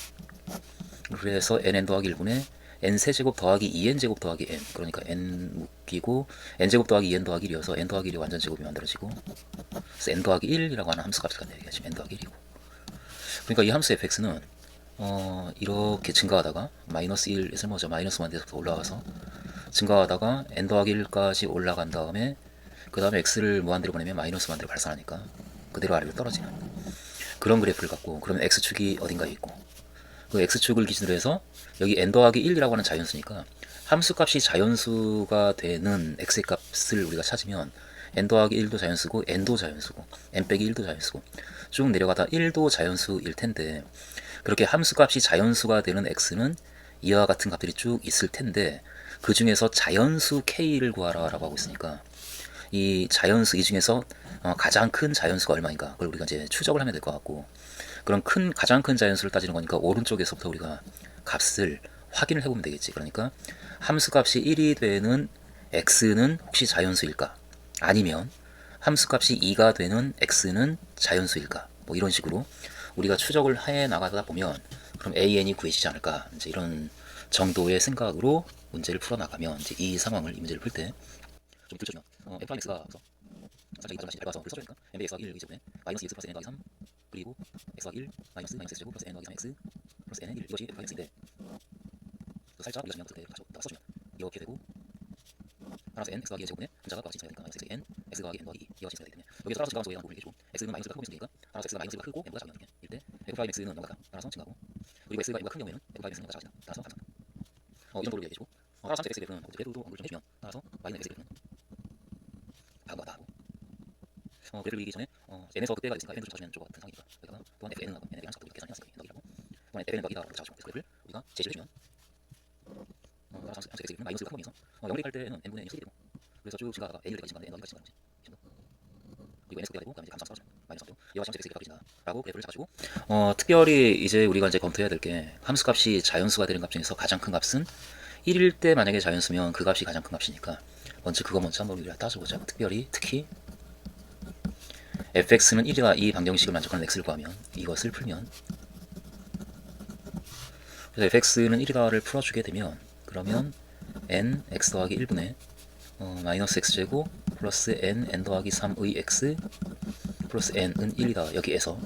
그래서 n 더하기 1분의 n 세제곱 더하기 2n제곱 더하기 n, 그러니까 n 묶이고 n제곱 더하기 2n 더하기 1이어서 n 더하기 1이 완전 제곱이 만들어지고, 그래서 n 더하기 1이라고 하는 함수값을 갖는 얘기가 지금 n 더하기 1이고, 그러니까 이 함수 fx는 이렇게 증가하다가 마이너스 1에서 뭐죠? 마이너스 1에서부터 올라가서 증가하다가 n 더하기 1까지 올라간 다음에 그 다음에 x를 무한대로 보내면 마이너스 무한대로 발산하니까 그대로 아래로 떨어지는 그런 그래프를 갖고, 그러면 x축이 어딘가에 있고, 그 x축을 기준으로 해서 여기 n 더하기 1이라고 하는 자연수니까 함수값이 자연수가 되는 x의 값을 우리가 찾으면 n 더하기 1도 자연수고 n도 자연수고 n 빼기 1도 자연수고 쭉 내려가다 1도 자연수일 텐데, 그렇게 함수값이 자연수가 되는 x는 이와 같은 값들이 쭉 있을 텐데 그 중에서 자연수 k를 구하라 라고 하고 있으니까 이 자연수 이 중에서 가장 큰 자연수가 얼마인가 그걸 우리가 이제 추적을 하면 될 것 같고, 그런 가장 큰 자연수를 따지는 거니까 오른쪽에서부터 우리가 값을 확인을 해보면 되겠지. 그러니까 함수값이 1이 되는 x는 혹시 자연수일까, 아니면 함수값이 2가 되는 x는 자연수일까, 뭐 이런 식으로 우리가 추적을 해 나가다 보면 그럼 an이 구해지지 않을까, 이제 이런 정도의 생각으로 문제를 풀어 나가면 이제 이 상황을, 이 문제를 풀 때 좀 들춰주면 fx가 살짝 이거 다시 밟아서 그걸 써줘야 되니까 n분의 x 더하기 1 제곱에 마이너스 2x 플러스 n 더하기 3 그리고 x 더하기 1 마이너스 x 제곱 플러스 n 더하기 3x 플러스 n은 1 이것이 fx인데, 살짝 우리가 정리한 것을 써주면 이렇게 되고, 따라서 n x 더하기 1 제곱에 분자가 같이 있어야 되니까 마이너스 x n x 더하기 n 더하기 2 이것이 있어야 되기 때문에 여기서 따라서 증가함수에 대한 부분을 얘기해주고, x는 마이너스가 크고 있으니까 따라서 x가 마이너스가 크고 n보다 작은 이때 f'(x는 0가 따라서 증가하고, 그리고 x가 n보다 큰 경우에는 f'(x는 0가 작아진다. 따라서 감소한다. 이 정도로 얘기해주고, 따라서 3x 그래프는 그래프도 언급을 좀 해주면 따라서 y는 x 그래프는 다음과 같다 하고, 그래프를 그리기 전에 n에서 그때가 있으니까 n도 좀 쳐주면 좋을 것 같은 상황이니까 여기다가 또한 fn하고 n에 대한 함수값도 계산해놨으니까 n 더기라고 또한 fn 더기다라고 잡아주고, 그래프를 우리가 제시를 해주면 따라서 함수 x 그래프는 마이너스가 큰 범위에서 0이 갈 때는 n분의 n이 쓰게 되고, 그래서 쭉 증가하다가 n일 때까지 증가하는데 n 더기까지 증가하는 거지. 그리고 n 스크가 되고 그다음에 이제 감소가 떨어지는 마이너스 3도 이와 함수 x 그래프가 그려진다라고 그래프를 잡아주고, 특별히 이제 우리가 이제 검토해야 될 게 함수값이 자연수가 되는 값 중에서 가장 큰 값은 1일 때 만약에 자연수면 그 값이 가장 큰 값이니까 먼저 그거 먼저 한번 우리가 따져보자. 특히 fx는 1이와 이 방정식을 만족하는 x를 구하면 이것을 풀면, 그래서 fx는 1이다를 풀어주게 되면 그러면 n x 더하기 1분의 마이너스 x제곱 플러스 n 더하기 3의 x 플러스 n은 1이다. 여기에서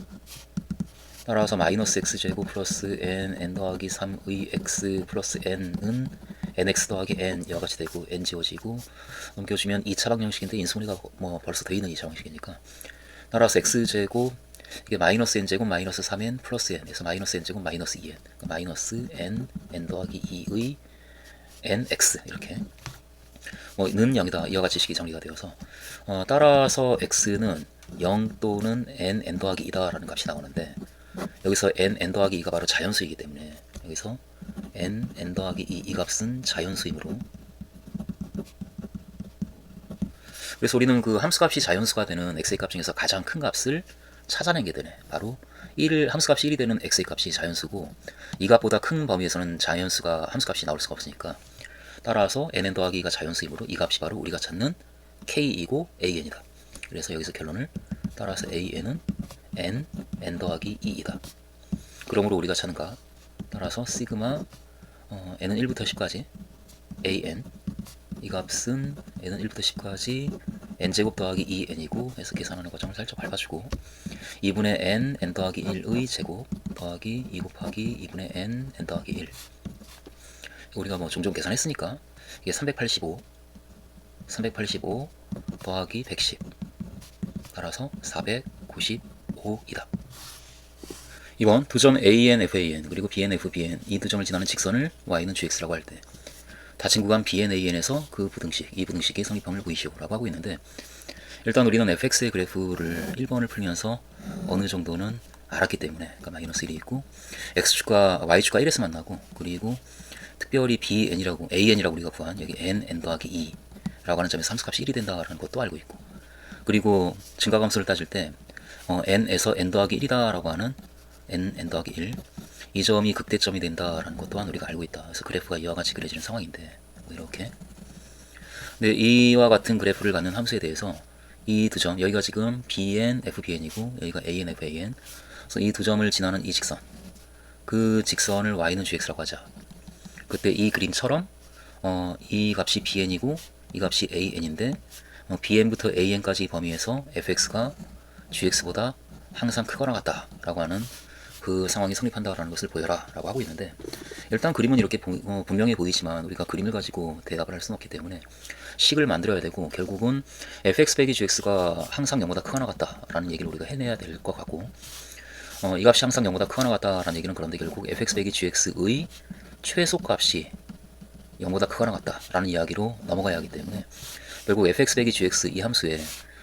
따라서 마이너스 x제곱 플러스 n 더하기 3의 x 플러스 n은 nx 더하기 n 이와 같이 되고 n 지워지고 넘겨주면 2차 방정식인데 인수분해가 뭐 벌써 되어 있는 2차 방정식이니까, 따라서 x제곱 이게 마이너스 n제곱 마이너스 3n 플러스 n에서 마이너스 n제곱 마이너스 2n 그러니까 마이너스 n 더하기 2의 nx 이렇게 는 0이다. 이와 같이 식이 정리가 되어서 따라서 x는 0 또는 n 더하기 2다 라는 값이 나오는데, 여기서 n 더하기 2가 바로 자연수이기 때문에 여기서 n 더하기 2 이 값은 자연수이므로, 그래서 우리는 그 함수값이 자연수가 되는 x의 값 중에서 가장 큰 값을 찾아낸 게 되네. 바로 1을 함수값이 1이 되는 x의 값이 자연수고 이 값보다 큰 범위에서는 자연수가 함수값이 나올 수가 없으니까, 따라서 n 더하기 2가 자연수이므로 이 값이 바로 우리가 찾는 k이고 an이다. 그래서 여기서 결론을 따라서 an은 n 더하기 2이다. 그러므로 우리가 찾는 값 따라서 시그마 n은 1부터 10까지 an 이 값은 n은 1부터 10까지 n제곱 더하기 2n이고 해서 계산하는 과정을 살짝 밟아주고 2분의 n 더하기 1의 제곱 더하기 2 곱하기 2분의 n 더하기 1, 우리가 뭐 종종 계산했으니까 이게 385 더하기 110 따라서 495이다. 이번 두 점 AN, FAN 그리고 BN, FBN 이 두 점을 지나는 직선을 Y는 GX라고 할 때 닫힌 구간 BN, AN에서 그 부등식, 이 부등식의 성립형을 구이시오 라고 하고 있는데, 일단 우리는 fx의 그래프를 1번을 풀면서 어느 정도는 알았기 때문에, 그러니까 마이너스 1이 있고 x축과 y축과 1에서 만나고, 그리고 특별히 bn이라고 an이라고 우리가 구한 여기 n 더하기 2라고 하는 점에서 함수값이 1이 된다라는 것도 알고 있고, 그리고 증가함수를 따질 때 n에서 n 더하기 1이다 라고 하는 n 더하기 1, 이 점이 극대점이 된다라는 것 또한 우리가 알고 있다. 그래서 그래프가 이와 같이 그려지는 상황인데, 이렇게 네, 이와 같은 그래프를 갖는 함수에 대해서 이 두 점, 여기가 지금 bn, fbn이고 여기가 an, fan, 그래서 이 두 점을 지나는 이 직선, 그 직선을 y는 gx라고 하자. 그때 이 그림처럼 이 값이 bn이고 이 값이 an인데 bn부터 an까지 범위에서 fx가 gx보다 항상 크거나 같다 라고 하는 그 상황이 성립한다라는 것을 보여라 라고 하고 있는데, 일단 그림은 이렇게 분명해 보이지만 우리가 그림을 가지고 대답을 할 수는 없기 때문에 식을 만들어야 되고, 결국은 fx 빼기 gx가 항상 0보다 크거나 같다라는 얘기를 우리가 해내야 될 것 같고, 이 값이 항상 0보다 크거나 같다라는 얘기는 그런데 결국 fx 빼기 gx의 최소값이 0보다 크거나 같다라는 이야기로 넘어가야 하기 때문에, 결국 fx 빼기 gx 이 함수에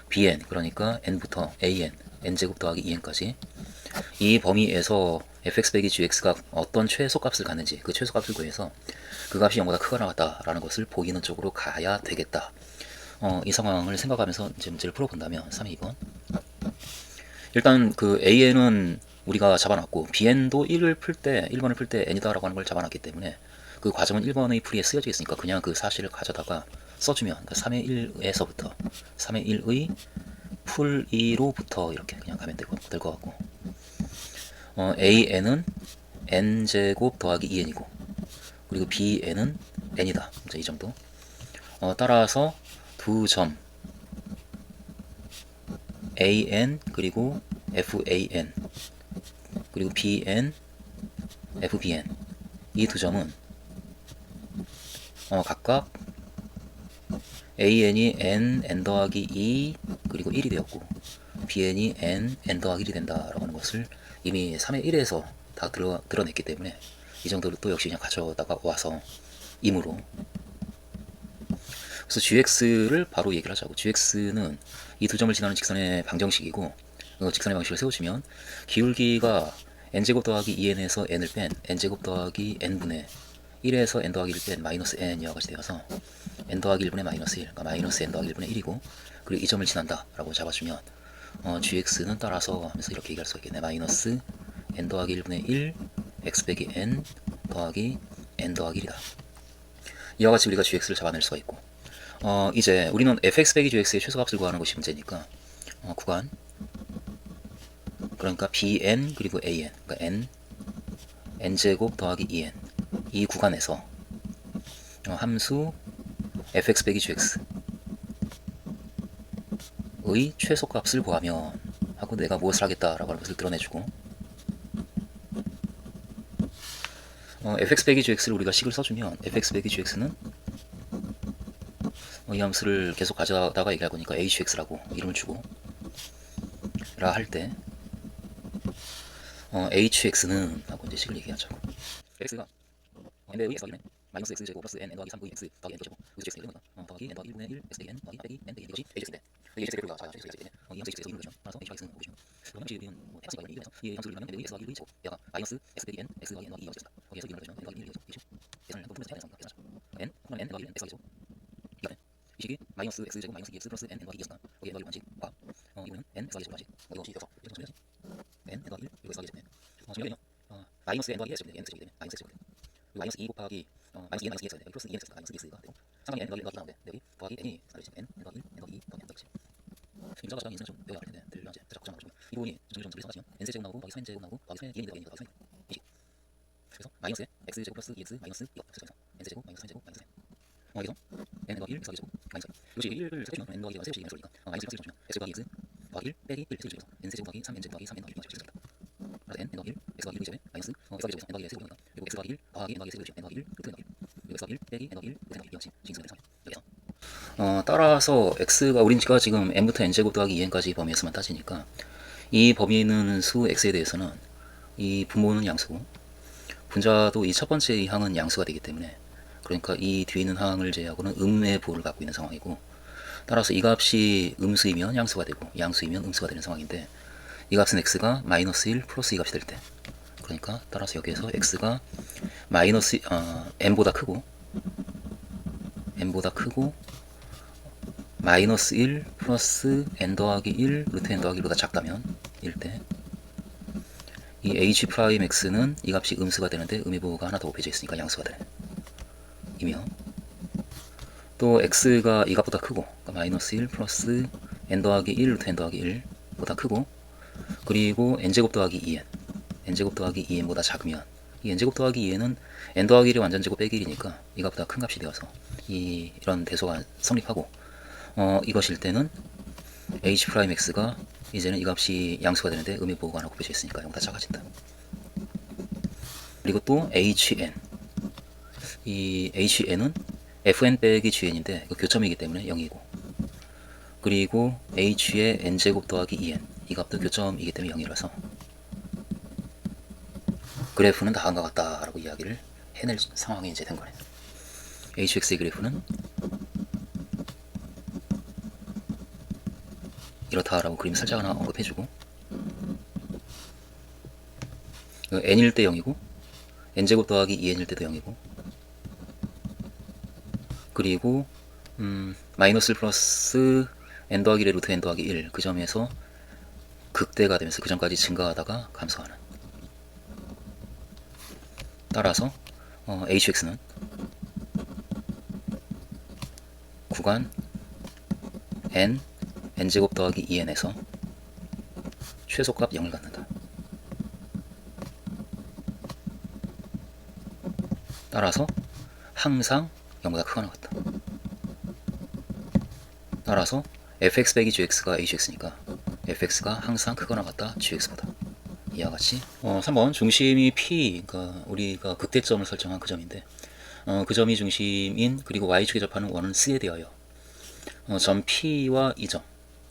bn, 그러니까 n부터 an, n제곱 더하기 2n까지 이 범위에서 fx 빼기 gx가 어떤 최소값을 갖는지 그 최소값을 구해서 그 값이 0보다 크거나 같다라는 것을 보이는 쪽으로 가야 되겠다. 이 상황을 생각하면서 이제 문제를 풀어본다면 3번. 일단 그 an은 우리가 잡아놨고, bn도 1번을 풀 때 n이다라고 하는 걸 잡아놨기 때문에 그 과정은 1번의 풀이에 쓰여져 있으니까 그냥 그 사실을 가져다가 써주면, 그러니까 3의 1에서부터 3의 1의 풀 2로부터 이렇게 그냥 가면 될 것 같고, an은 n제곱 더하기 2n이고, 그리고 bn은 n이다. 이제 이 정도. 따라서 두 점 an 그리고 fan 그리고 bn, fbn, 이 두 점은 각각 an이 n 더하기 2 그리고 1이 되었고, bn이 n 더하기 1이 된다라고 하는 것을 이미 3의 1에서 다 드러냈기 때문에 이 정도를 또 역시 그냥 가져다가 와서 임으로. 그래서 gx를 바로 얘기를 하자고. gx는 이 두 점을 지나는 직선의 방정식이고, 직선의 방식을 세워주면 기울기가 n제곱 더하기 2n에서 n을 뺀 n제곱 더하기 n분의 1에서 n 더하기 1뺀 마이너스 n 이와 같이 되어서 n 더하기 1분의 마이너스 1, 그러니까 마이너스 n 더하기 1분의 1이고, 그리고 이 점을 지난다 라고 잡아주면 gx는 따라서 하면서 이렇게 얘기할 수가 있겠네. 마이너스 n 더하기 1분의 1 x 빼기 n 더하기 n 더하기 1이다. 이와 같이 우리가 gx를 잡아낼 수가 있고, 이제 우리는 fx 빼기 gx의 최소값을 구하는 것이 문제니까 구간, 그러니까 bn 그리고 an, 그러니까 n제곱 더하기 2n, 이 구간에서 함수 fx 빼기 gx의 최소값을 구하면 하고 내가 무엇을 하겠다라고 하는 것을 드러내주고, fx 빼기 gx를 우리가 식을 써주면 fx 빼기 gx는 이 함수를 계속 가져다가 얘기할 거니까 hx라고 이름을 주고 라 할 때 hx는 하고 이제 식을 얘기하자고. x가 n의 x 더하기 마이너스 x 제곱 플러스 n 더하기 3의 x 더하기 n 제곱 여기서 x 이런 거다. 더하기 n 더하기 1분의 1 x 빼기 n 더하기 빼기 n 빼기 이것이 hx인데, 이 hx를 우리가 이 함수 hx에서 이름을 주면 따라서 hx는 보시면 그 함수는 뭐 x가 이런 이거에서 이 함수를 이용하면 n x 더하기 1의 제곱 얘가 마이너스 x 빼기 n x 더하기 n 더하기 2가 되겠다. 거기에서 이름을 주면 n 더하기 1의 제곱 이죠. 계산을 한번 풀면서 해야 되는 상황. n 그럼 n 더하기 1은 x 더하기 제곱 이거는 이 식이 마이너스 x 제곱 마이너스 2x 플러스 n 더하기 2였으나 거기에 n 더하기 반식과 이거는 n x 더하기 제곱 반식 이것이 되어서 이렇게 정리해야지. n 더하기 1 그리고 x 더하기 제곱이면 정리하면 마이너스 n 더하기 x 되면 n x제곱이 되면 마이너스 x 제곱 그리고 마이너스 2 곱하기 마이너스 2 마이너스 2x가 되면 플러스 2x가 마이너스 2x가 되고 상당히 n 더하기 1 더하기 나오는데 여기 더하기 n이 사라지면 n 더하기 1 n 더하기 2 더하기 n 더하기 7 임자가 저랑 인생을 좀 배워야 할 텐데 늘 이제 걱정 안 하고 이 부분이 정리 좀 생각하시면 n 제곱 나오고 더하기 3n 제곱 나오고 더하기 3n 2n 더하기 2 더하기 3n 이식. 그래서 마이너스 x 제곱 플러스 2x 마이너스 2가 그래서 n 제곱 마이너스 3 제곱 마이너스 3 여기서 n 더하기 1 x 더하기 제곱 마이너스 3 이것이 1을 세주면 n 더하기 2가 세우시기 마이너스 니까 마이너스 1 주면 x 더하기 x 더하기 1 빼기 1 세우시면서 n 제곱 더하기 3n 제곱 더하기 3n 더하기 1가 되겠습니다. 그래서 n 더하기 1 x 더하기 1 제곱에 마이너스 x 더하기 제곱에서 n 더하기 1 세우니까 그리고 x 더하기 1 더하기 n 더하기 1 세우시면 n 더하기 1 루트 n 더하기 1 그리고 x 더하기 1 빼기 n 더하기 1 루트 n 더하기 1 이와 같이 진수가 되는 상황. 여기서 따라서 x가 우리가 지금 n부터 n제곱 더하기 2n까지 범위에서만 따지니까 이 범위에 있는 수 x에 대해서는 이 분모는 양수고 분자도 이 첫 번째 항은 양수가 되기 때문에, 그러니까 이 뒤에 있는 항을 제외하고는 음의 부호를 갖고 있는 상황이고, 따라서 이 값이 음수이면 양수가 되고 양수이면 음수가 되는 상황인데, 이 값은 x가 마이너스 1 플러스 이 값이 될 때, 그러니까 따라서 여기에서 x가 마이너스 n보다 크고 마이너스 1 플러스 n 더하기 1 루트 n 더하기 1보다 작다면 일 때 이 h 프라임 x는 이 값이 음수가 되는데 음의 부호가 하나 더 곱해져 있으니까 양수가 되는 이며, 또 x가 이 값보다 크고 그러니까 마이너스 1 플러스 n 더하기 1 루트 n 더하기 1보다 크고, 그리고 n제곱 더하기 2n n제곱 더하기 2n보다 작으면 이 n제곱 더하기 2n은 n 더하기 1의 완전제곱 빼기 1이니까 이 값보다 큰 값이 되어서 이런 대소가 성립하고, 이것일 때는 h 프라임 x가 이제는 이 값이 양수가 되는데 음의 부호가 하나 곱해져 있으니까 0보다 작아진다. 그리고 또 hn. 이 hn은 fn 빼기 gn인데 그 교점이기 때문에 0이고, 그리고 h의 n제곱 더하기 en, 이 값도 교점이기 때문에 0이라서 그래프는 다음과 같다 라고 이야기를 해낼 상황이 이제 된 거네요. hx의 그래프는 이렇다라고 그림 살짝 하나 언급해주고, n일 때 0이고 n제곱 더하기 2n일 때도 0이고, 그리고 마이너스 플러스 n 더하기 루트 n 더하기 1, 그 점에서 극대가 되면서 그 점까지 증가하다가 감소하는. 따라서 hx는 구간 n제곱 더하기 2n에서 최소값 0을 갖는다. 따라서 항상 0보다 크거나 같다. 따라서 fx 빼기 gx가 hx니까 fx가 항상 크거나 같다 gx보다. 이와 같이 3번 중심이 p, 그러니까 우리가 극대점을 설정한 그 점인데, 그 점이 중심인, 그리고 y축에 접하는 원은 c에 대하여 점 p와 이 점,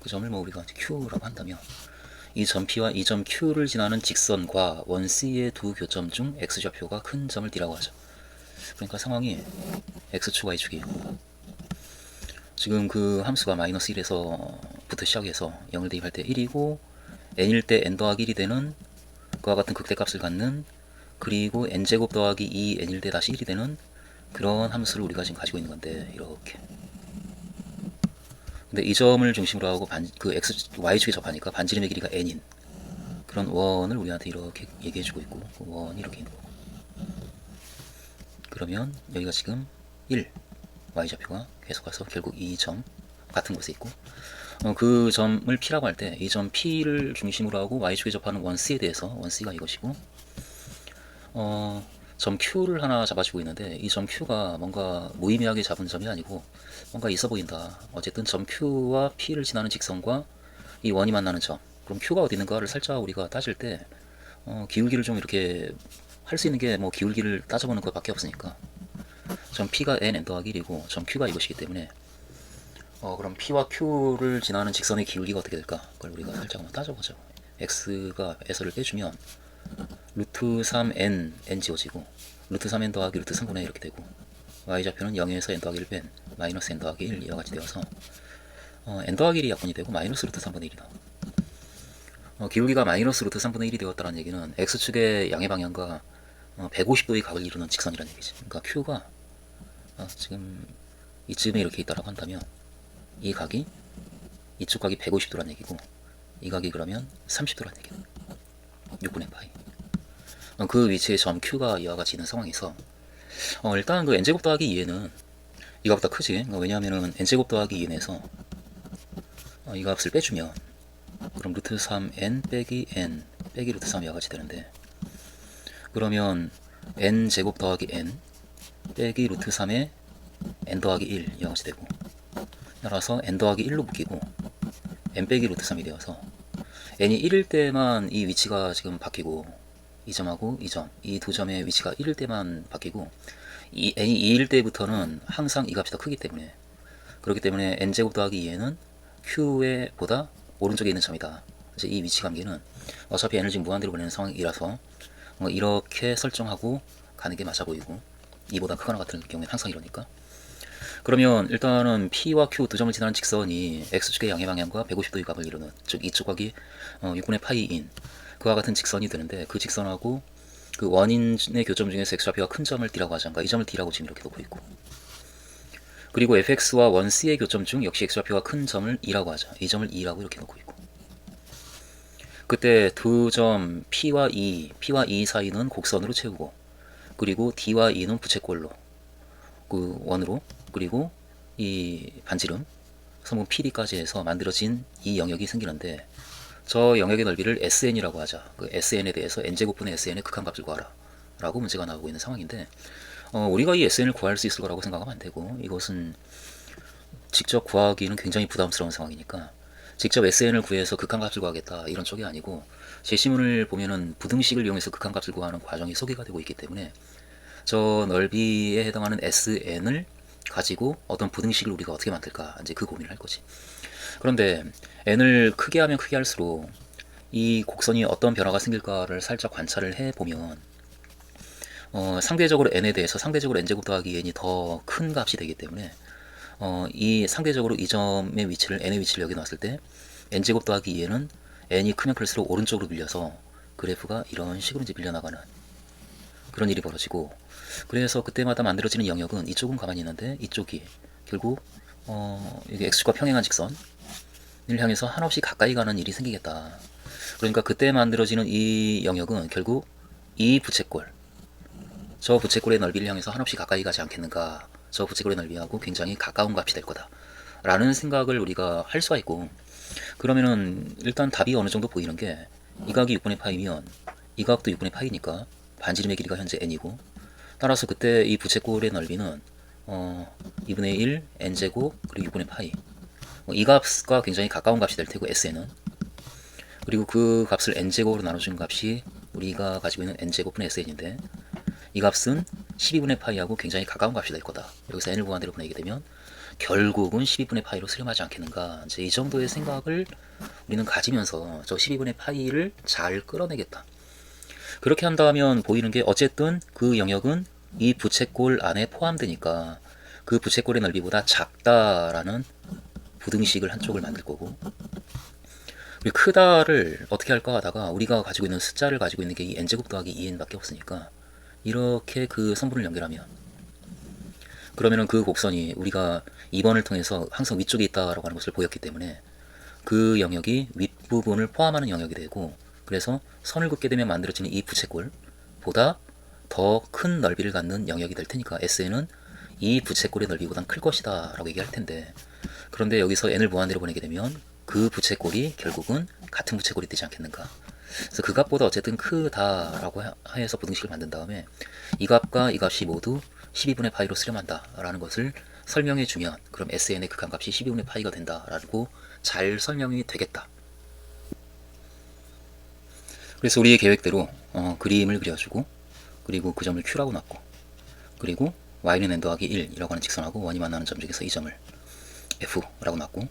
그 점을 뭐 우리가 q라고 한다면, 이 점 p와 이 점 q를 지나는 직선과 원 c의 두 교점 중 x좌표가 큰 점을 d라고 하죠. 그러니까 상황이 x축 y축이에요. 지금 그 함수가 마이너스 1에서 부터 시작해서 0을 대입할 때 1이고, n일 때 n 더하기 1이 되는 그와 같은 극대값을 갖는, 그리고 n제곱 더하기 2n일 때 다시 1이 되는 그런 함수를 우리가 지금 가지고 있는 건데, 이렇게. 근데 이 점을 중심으로 하고 그 y축에 접하니까 반지름의 길이가 n인 그런 원을 우리한테 이렇게 얘기해주고 있고, 그 원이 이렇게 있는 거고. 그러면 여기가 지금 1, y좌표가 계속 가서 결국 이 점 같은 곳에 있고, 그 점을 p라고 할 때 이 점 p를 중심으로 하고 y축에 접하는 원 c에 대해서, 원 c가 이것이고, 점 q를 하나 잡아주고 있는데, 이 점 q가 뭔가 무의미하게 잡은 점이 아니고 뭔가 있어 보인다. 어쨌든 점 q와 p를 지나는 직선과 이 원이 만나는 점, 그럼 q가 어디 있는가를 살짝 우리가 따질 때 기울기를 좀 이렇게 할 수 있는 게 뭐 기울기를 따져보는 것밖에 없으니까, 점 p가 n 더하기 1이고 점 q가 이것이기 때문에 그럼 p와 q를 지나는 직선의 기울기가 어떻게 될까? 그걸 우리가 살짝 한번 따져보죠. x가 s를 빼주면 루트 3n n 지워지고, 루트 3n 더하기 루트 3분의 1 이렇게 되고, y좌표는 0에서 n 더하기 1 뺀 마이너스 n 더하기 1 이와 같이 되어서 n 더하기 1이 약분이 되고 마이너스 루트 3분의 1이 나와. 기울기가 마이너스 루트 3분의 1이 되었다는 얘기는 x축의 양의 방향과 150도의 각을 이루는 직선이라는 얘기지. 그러니까 q가 지금 이쯤에 이렇게 있다라고 한다면 이 각이, 이쪽 각이 150도란 얘기고 이 각이 그러면 30도란 얘기야. 6분의 파이. 그 위치에 점 q가 이와 같이 있는 상황에서 일단 그 n제곱 더하기 2n은 이거보다 크지. 왜냐하면은 n제곱 더하기 2n에서 이 값을 빼주면 그럼 루트 3n 빼기 n 빼기 루트 3 이와 같이 되는데, 그러면 n제곱 더하기 n 빼기 루트 3에 n 더하기 1 이와 같이 되고, 따라서 n 더하기 1로 묶이고 n 빼기 루트 3이 되어서 n이 1일 때만 이 위치가 지금 바뀌고, 이 점하고 이 점, 이 두 점의 위치가 1일 때만 바뀌고, 이 n이 2일 때부터는 항상 이 값이 더 크기 때문에, 그렇기 때문에 n제곱 더하기 2n은 q의 보다 오른쪽에 있는 점이다. 이제 이 위치 관계는 어차피 n을 지금 무한대로 보내는 상황이라서 이렇게 설정하고 가는 게 맞아 보이고, 2보다 크거나 같은 경우에는 항상 이러니까. 그러면 일단은 p와 q 두 점을 지나는 직선이 x축의 양의 방향과 150도의 각을 이루는, 즉 이쪽 각이 6분의 파이인 그와 같은 직선이 되는데, 그 직선하고 그 원인의 교점 중에서 x좌표가 큰 점을 d라고 하지 않을까. 이 점을 d라고 지금 이렇게 놓고 있고, 그리고 fx와 원 c의 교점 중 역시 x좌표가 큰 점을 e라고 하죠. 이 점을 e라고 이렇게 놓고 있고, 그때 두 점 p와 e 사이는 곡선으로 채우고, 그리고 d와 e는 부채꼴로 그 원으로, 그리고 이 반지름 선분 PD까지 해서 만들어진 이 영역이 생기는데, 저 영역의 넓이를 SN이라고 하자. 그 SN에 대해서 n제곱분의 SN의 극한값을 구하라 라고 문제가 나오고 있는 상황인데, 우리가 이 SN을 구할 수 있을 거라고 생각하면 안 되고, 이것은 직접 구하기는 굉장히 부담스러운 상황이니까 직접 SN을 구해서 극한값을 구하겠다 이런 쪽이 아니고 제시문을 보면은 부등식을 이용해서 극한값을 구하는 과정이 소개가 되고 있기 때문에 저 넓이에 해당하는 SN을 가지고 어떤 부등식을 우리가 어떻게 만들까 이제 그 고민을 할 거지. 그런데 n을 크게 하면 크게 할수록 이 곡선이 어떤 변화가 생길까를 살짝 관찰을 해보면 상대적으로 n에 대해서 상대적으로 n제곱 더하기 n이 더 큰 값이 되기 때문에 이 상대적으로 이 점의 위치를 n의 위치를 여기 놨을 때 n제곱 더하기 2n은 n이 크면 클수록 오른쪽으로 밀려서 그래프가 이런 식으로 이제 밀려나가는 그런 일이 벌어지고, 그래서 그때마다 만들어지는 영역은 이쪽은 가만히 있는데 이쪽이 결국 이게 x축과 평행한 직선을 향해서 한없이 가까이 가는 일이 생기겠다. 그러니까 그때 만들어지는 이 영역은 결국 이 부채꼴, 저 부채꼴의 넓이를 향해서 한없이 가까이 가지 않겠는가, 저 부채꼴의 넓이하고 굉장히 가까운 값이 될 거다 라는 생각을 우리가 할 수가 있고, 그러면은 일단 답이 어느 정도 보이는 게 이 각이 6분의 파이면 이 각도 6분의 파이니까 반지름의 길이가 현재 n이고, 따라서 그때 이 부채꼴의 넓이는 2분의 1 n제곱 그리고 6분의 파이, 이 값과 굉장히 가까운 값이 될 테고 SN은, 그리고 그 값을 n제곱으로 나눠준 값이 우리가 가지고 있는 n제곱분의 SN인데 이 값은 12분의 파이하고 굉장히 가까운 값이 될 거다. 여기서 n을 무한대로 보내게 되면 결국은 12분의 파이로 수렴하지 않겠는가, 이제 이 정도의 생각을 우리는 가지면서 저 12분의 파이를 잘 끌어내겠다. 그렇게 한다면 보이는 게 어쨌든 그 영역은 이 부채꼴 안에 포함되니까 그 부채꼴의 넓이보다 작다라는 부등식을 한쪽을 만들 거고, 그리고 크다를 어떻게 할까 하다가 우리가 가지고 있는 숫자를 가지고 있는 게 이 n제곱 더하기 2n밖에 없으니까 이렇게 그 성분을 연결하면, 그러면은 그 곡선이 우리가 2번을 통해서 항상 위쪽에 있다라고 하는 것을 보였기 때문에 그 영역이 윗부분을 포함하는 영역이 되고, 그래서 선을 긋게 되면 만들어지는 이 부채꼴보다 더 큰 넓이를 갖는 영역이 될 테니까 SN은 이 부채꼴의 넓이보단 클 것이다 라고 얘기할 텐데, 그런데 여기서 n을 무한대로 보내게 되면 그 부채꼴이 결국은 같은 부채꼴이 되지 않겠는가. 그래서 그 값보다 어쨌든 크다라고 해서 부등식을 만든 다음에 이 값과 이 값이 모두 12분의 파이로 수렴한다 라는 것을 설명해 주면, 그럼 SN의 극한값이 12분의 파이가 된다라고 잘 설명이 되겠다. 그래서 우리의 계획대로 그림을 그려주고, 그리고 그 점을 Q라고 놨고, 그리고 y는 n 더하기 1이라고 하는 직선하고 원이 만나는 점 중에서 이 점을 F라고 놨고,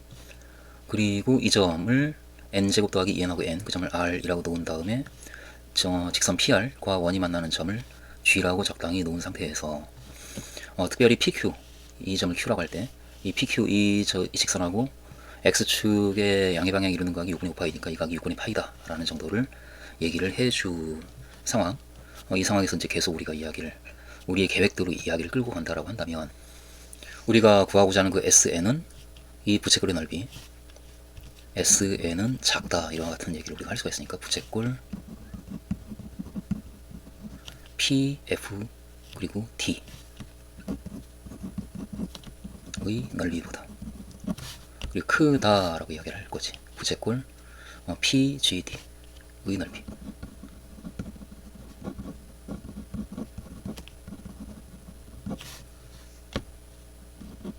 그리고 이 점을 n제곱 더하기 2n하고 n, 그 점을 R이라고 놓은 다음에 저 직선 PR과 원이 만나는 점을 G라고 적당히 놓은 상태에서 특별히 PQ, 이 점을 Q라고 할 때 이 PQ, 이 직선하고 X축의 양의 방향이 이루는 각이 6분의 5파이니까 이 각이 6분의 파이다 라는 정도를 얘기를 해준 상황, 이 상황에서 이제 계속 우리가 우리의 계획대로 이야기를 끌고 간다라고 한다면, 우리가 구하고자 하는 그 SN은 이 부채꼴의 넓이, SN은 작다 이와 같은 얘기를 우리가 할 수가 있으니까 부채꼴 PF 그리고 T의 넓이보다, 그리고 크다라고 이야기를 할 거지. 부채꼴 PGD의 넓이.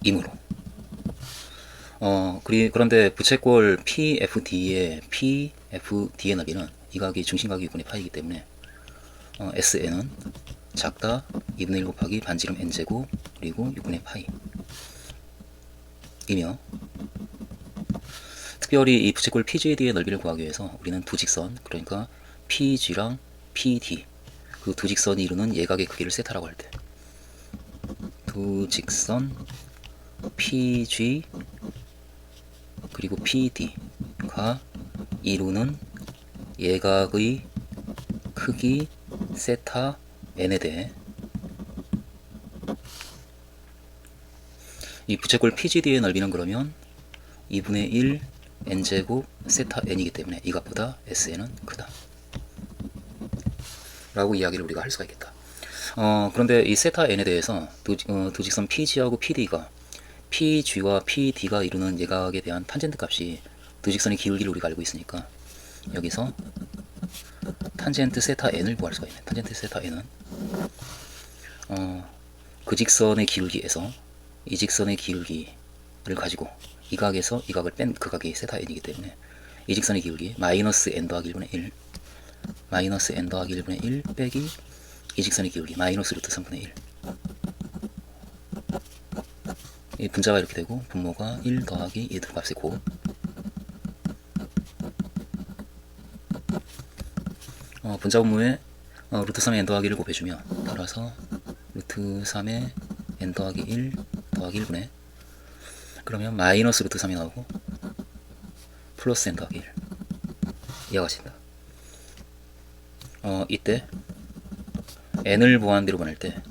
이므로 그런데 부채꼴 PFD의 넓이는 이 각이 중심각이 6분의 파이이기 때문에 SN은 작다 2분의 1 곱하기 반지름 n제곱 그리고 6분의 파이 이며, 특별히 이 부채꼴 PGD의 넓이를 구하기 위해서 우리는 두 직선, 그러니까 PG랑 PD, 그 두 직선이 이루는 예각의 크기를 세타라고 할 때 두 직선 PG 그리고 PD가 이루는 예각의 크기 세타 n에 대해 이 부채꼴 PGD의 넓이는 그러면 2분의 1 n제곱 세타 n이기 때문에 이 값보다 SN은 크다 라고 이야기를 우리가 할 수가 있겠다. 그런데 이 세타 n에 대해서 두 직선 PG하고 PD가 PG와 PD가 이루는 예각에 대한 탄젠트 값이 두 직선의 기울기를 우리가 알고 있으니까 여기서 탄젠트 세타 n을 구할 수가 있네. 탄젠트 세타 n은 그 직선의 기울기에서 이 직선의 기울기 가지고 이 각에서 이 각을 뺀 그 각이 세타 n이기 때문에 이 직선의 기울기 마이너스 n 더하기 1분의 1 마이너스 n 더하기 1분의 1 빼기 이 직선의 기울기 마이너스 루트 3분의 1 이 분자가 이렇게 되고 분모가 1 더하기 이 값의 곱 분자 분모에 루트 3의 n 더하기 1을 곱해주면 따라서 루트 3의 n 더하기 1 더하기 1분의 그러면 마이너스 루트 3이 나오고 플러스 n 더하기 1 이하가 된다. 이때 n을 무한대로 보낼 때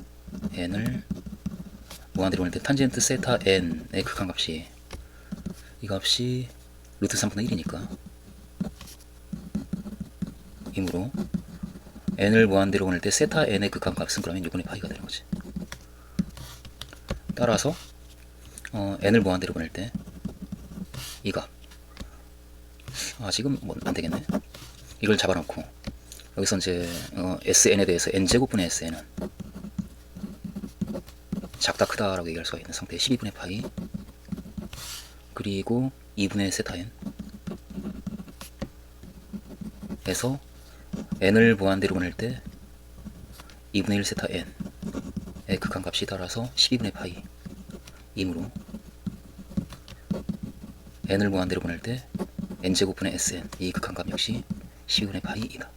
탄젠트 세타 n의 극한값이 이 값이 루트 3분의 1이니까 이므로 n을 무한대로 보낼 때 세타 n의 극한값은 그러면 6분의 파이가 되는 거지. 따라서 n을 무한대로 보낼 때 이 값 지금 뭐 안되겠네. 이걸 잡아놓고 여기서 이제 sn에 대해서 n제곱분의 sn은 작다 크다 라고 얘기할 수가 있는 상태에 12분의 파이 그리고 2분의 세타 n 에서 n을 무한대로 보낼 때 2분의 1 세타 n의 극한값이 따라서 12분의 파이 이므로 n을 무한대로 보낼 때 n제곱분의 sn 이 극한값 역시 12분의 파이이다.